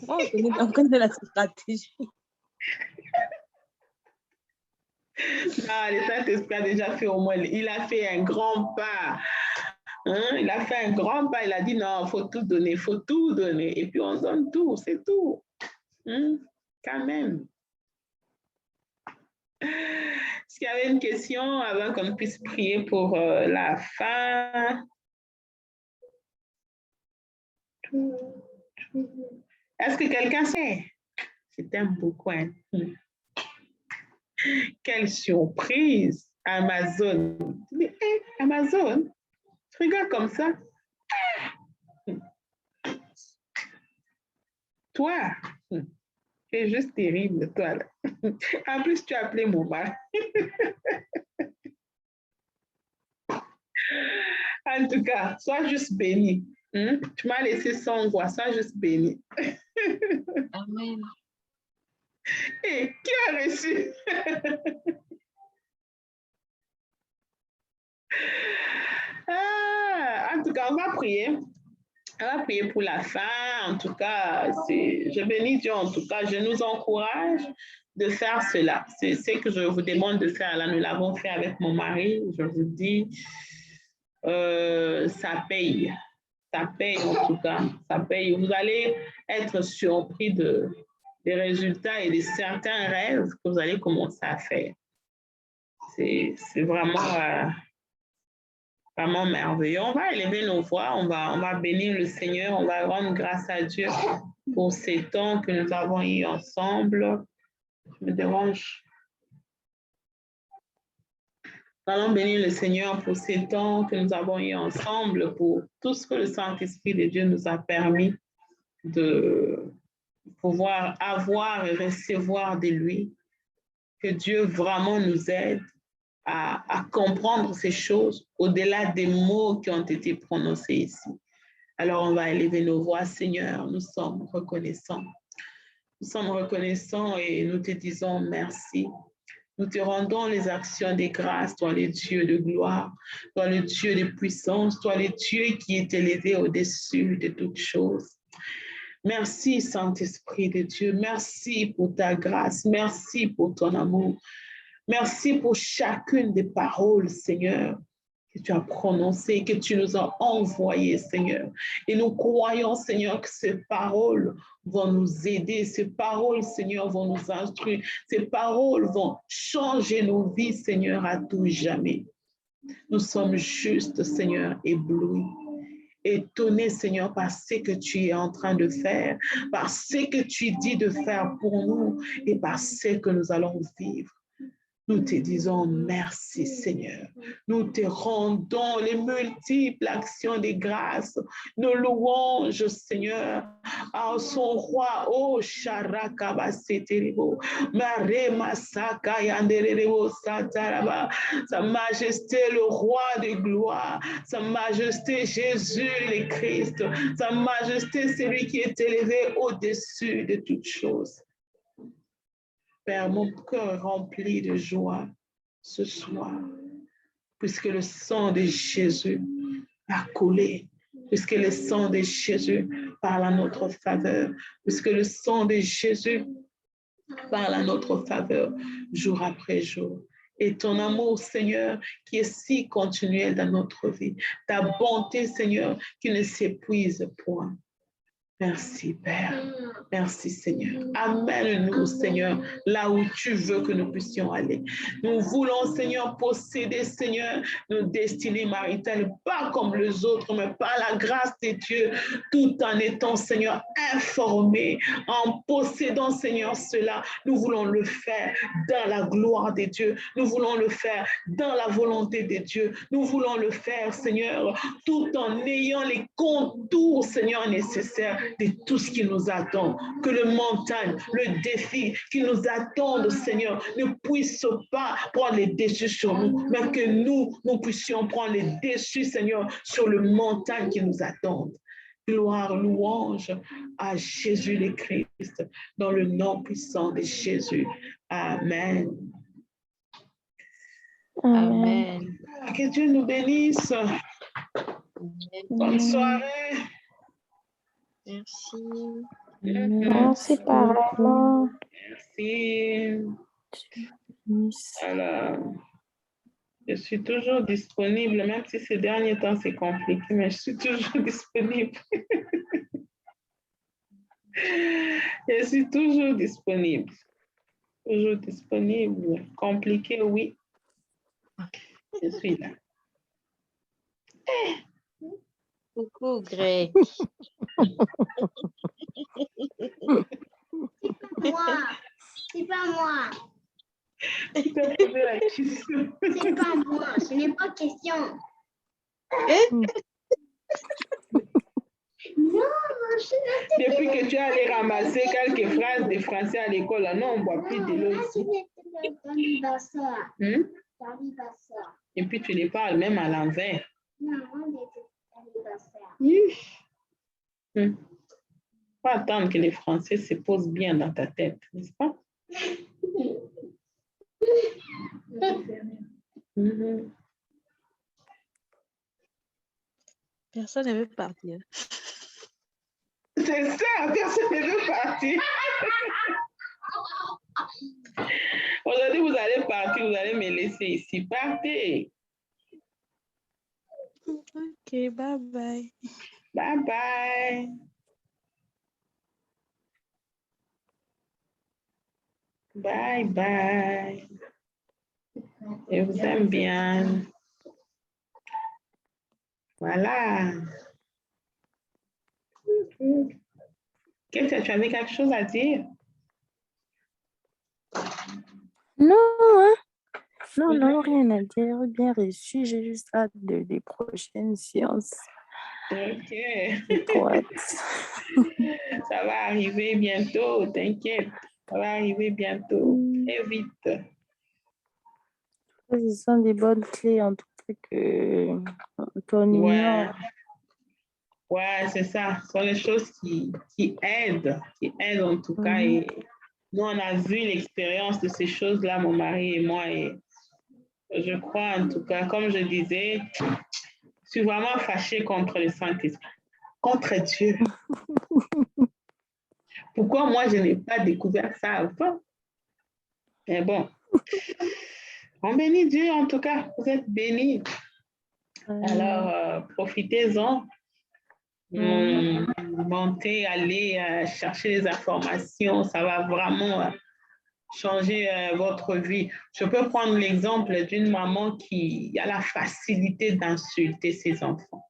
On connaît encore de la stratégie. Non, le Saint-Esprit a déjà fait au moins, il a fait un grand pas. Hein? Il a fait un grand pas, il a dit non, il faut tout donner, il faut tout donner. Et puis on donne tout, c'est tout. Hein? Quand même. Est-ce qu'il y avait une question avant qu'on puisse prier pour la fin? Est-ce que quelqu'un sait? Je t'aime beaucoup. Hein? Quelle surprise! Amazon. Hey, Amazon, tu regardes comme ça. Toi, tu es juste terrible, toi. Là. En plus, tu as appelé mon mari. En tout cas, sois juste béni. Tu m'as laissé sans voix, sois juste béni. Amen. Et qui a reçu? En tout cas, on va prier. On va prier pour la fin. En tout cas, je bénis Dieu. En tout cas, je nous encourage de faire cela. C'est ce que je vous demande de faire. Là, nous l'avons fait avec mon mari. Je vous dis, ça paye. Ça paye en tout cas. Ça paye. Vous allez être surpris des résultats et de certains rêves que vous allez commencer à faire. C'est vraiment... vraiment merveilleux. On va élever nos voix, on va bénir le Seigneur, on va rendre grâce à Dieu pour ces temps que nous avons eu ensemble. Je me dérange. Nous allons bénir le Seigneur pour ces temps que nous avons eu ensemble, pour tout ce que le Saint-Esprit de Dieu nous a permis de pouvoir avoir et recevoir de lui. Que Dieu vraiment nous aide à comprendre ces choses au-delà des mots qui ont été prononcés ici. Alors, on va élever nos voix, Seigneur, nous sommes reconnaissants. Nous sommes reconnaissants et nous te disons merci. Nous te rendons les actions des grâces, toi le Dieu de gloire, toi le Dieu de puissance, toi le Dieu qui est élevé au-dessus de toutes choses. Merci, Saint-Esprit de Dieu. Merci pour ta grâce. Merci pour ton amour. Merci pour chacune des paroles, Seigneur, que tu as prononcées, que tu nous as envoyées, Seigneur. Et nous croyons, Seigneur, que ces paroles vont nous aider. Ces paroles, Seigneur, vont nous instruire. Ces paroles vont changer nos vies, Seigneur, à tout jamais. Nous sommes justes, Seigneur, éblouis. Étonné, Seigneur, par ce que tu es en train de faire, par ce que tu dis de faire pour nous et par ce que nous allons vivre. Nous te disons merci, Seigneur. Nous te rendons les multiples actions de grâce, nos louanges, Seigneur, à son roi, oh Charakabaseteribo, Mare Masaka Yanderebo Sataraba, Sa Majesté le roi de gloire, Sa Majesté Jésus le Christ, Sa Majesté celui qui est élevé au-dessus de toutes choses. Père, mon cœur est rempli de joie ce soir, puisque le sang de Jésus a coulé, puisque le sang de Jésus parle à notre faveur, puisque le sang de Jésus parle à notre faveur jour après jour. Et ton amour, Seigneur, qui est si continuel dans notre vie, ta bonté, Seigneur, qui ne s'épuise point. Merci, Père. Merci, Seigneur. Amène-nous, Seigneur, là où tu veux que nous puissions aller. Nous voulons, Seigneur, posséder, Seigneur, nos destinées maritales, pas comme les autres, mais par la grâce de Dieu, tout en étant, Seigneur, informés, en possédant, Seigneur, cela. Nous voulons le faire dans la gloire de Dieu. Nous voulons le faire dans la volonté de Dieu. Nous voulons le faire, Seigneur, tout en ayant les contours, Seigneur, nécessaires de tout ce qui nous attend. Que le montagne, le défi qui nous attendent, Seigneur, ne puisse pas prendre les dessus sur nous, mais que nous puissions prendre les dessus, Seigneur, sur le montagne qui nous attendent. Gloire, louange à Jésus le Christ, dans le nom puissant de Jésus. Amen. Amen. Que Dieu nous bénisse. Bonne soirée. Merci. Merci pareillement. Merci. Alors, je suis toujours disponible, même si ces derniers temps c'est compliqué, mais je suis toujours disponible. Je suis toujours disponible. Toujours disponible. Compliqué, oui. Je suis là. Coucou, Greg. C'est pas moi. Tu t'as posé la question. C'est pas moi. Ce n'est pas question. Non, Depuis que tu es allé ramasser quelques phrases de français à l'école, là, non, on ne boit plus de l'eau ici. L'anniversaire. L'anniversaire. Et puis tu les parles même à l'envers. Non, on est l'anniversaire. Faut attendre que les Français se posent bien dans ta tête, n'est-ce pas? Personne ne veut partir. C'est ça, personne ne veut partir. Aujourd'hui, vous allez partir, vous allez me laisser ici. Partez. Ok, bye bye. Bye bye. Bye bye. Je vous aime bien. Voilà. Qu'est-ce que tu avais quelque chose à dire? Non, hein? Non, rien à dire. Bien reçu. J'ai juste hâte des prochaines séances. Ok. J'ai trop hâte. Ça va arriver bientôt, t'inquiète. Ça va arriver bientôt. Très vite. Ce sont des bonnes clés, en tout cas, qu'on ignore. Ouais, c'est ça. Ce sont les choses qui aident en tout cas. Et nous, on a vu l'expérience de ces choses-là, mon mari et moi. Et je crois, en tout cas, comme je disais, je suis vraiment fâchée contre le Saint-Esprit, contre Dieu. Pourquoi moi, je n'ai pas découvert ça avant? Mais bon, on bénit Dieu, en tout cas, vous êtes bénis. Alors, profitez-en. Montez, allez chercher les informations, ça va vraiment changer votre vie. Je peux prendre l'exemple d'une maman qui a la facilité d'insulter ses enfants.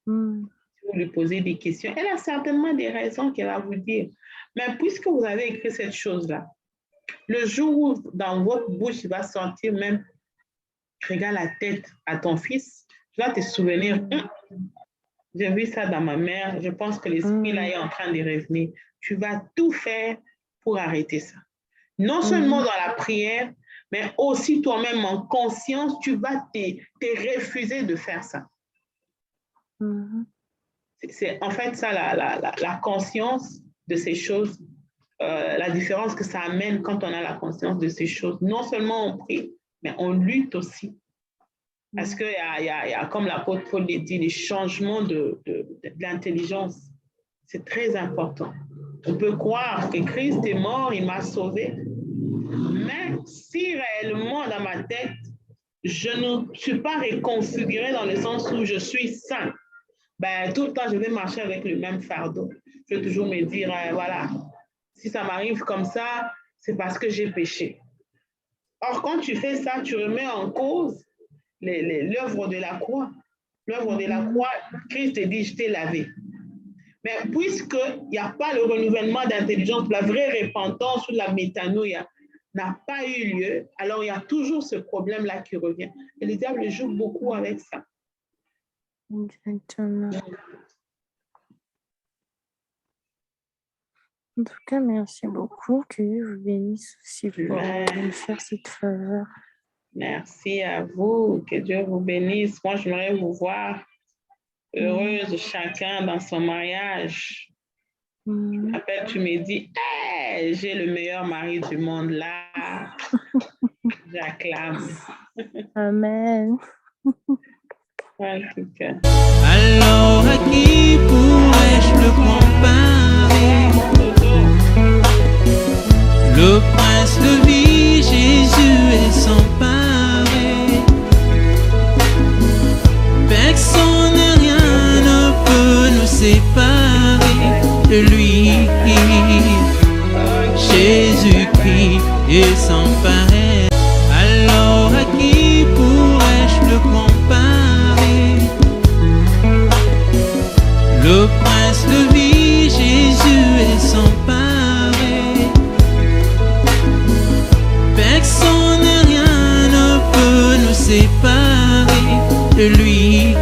Si vous lui posez des questions, elle a certainement des raisons qu'elle va vous dire. Mais puisque vous avez écrit cette chose-là, le jour où dans votre bouche, il va sortir même, regarde la tête à ton fils, tu vas te souvenir, j'ai vu ça dans ma mère, je pense que l'esprit là est en train de revenir. Tu vas tout faire pour arrêter ça. Non seulement dans la prière, mais aussi toi-même en conscience, tu vas te refuser de faire ça. C'est en fait ça la conscience de ces choses, la différence que ça amène quand on a la conscience de ces choses. Non seulement on prie, mais on lutte aussi. Parce qu'il y a, comme l'apôtre Paul l'a dit, les changements de l'intelligence. C'est très important. On peut croire que Christ est mort, il m'a sauvé. Mais si réellement dans ma tête, je ne suis pas reconfigurée dans le sens où je suis saint, ben, tout le temps, je vais marcher avec le même fardeau. je vais toujours me dire, voilà, si ça m'arrive comme ça, c'est parce que j'ai péché. Or, quand tu fais ça, tu remets en cause l'œuvre de la croix. L'œuvre de la croix, Christ te dit, je t'ai lavé. Mais puisqu'il n'y a pas le renouvellement d'intelligence, la vraie repentance ou la métanoïa n'a pas eu lieu, alors il y a toujours ce problème-là qui revient. Et le diable joue beaucoup avec ça. Exactement. En tout cas, merci beaucoup. Que Dieu vous bénisse aussi pour nous faire cette faveur. Merci à vous. Que Dieu vous bénisse. Moi, j'aimerais vous voir heureuse chacun dans son mariage. Après, tu me dis, hey, j'ai le meilleur mari du monde là. J'acclame. Amen. En tout cas. Alors à qui pourrais-je le comparer? Le prince de vie, Jésus est sans pareil. Personne et rien ne peut nous séparer de lui. Jésus-Christ est sans pareil. Alors à qui pourrais-je le comparer? Le prince de vie, Jésus est sans pareil. Personne et rien ne peut nous séparer de lui.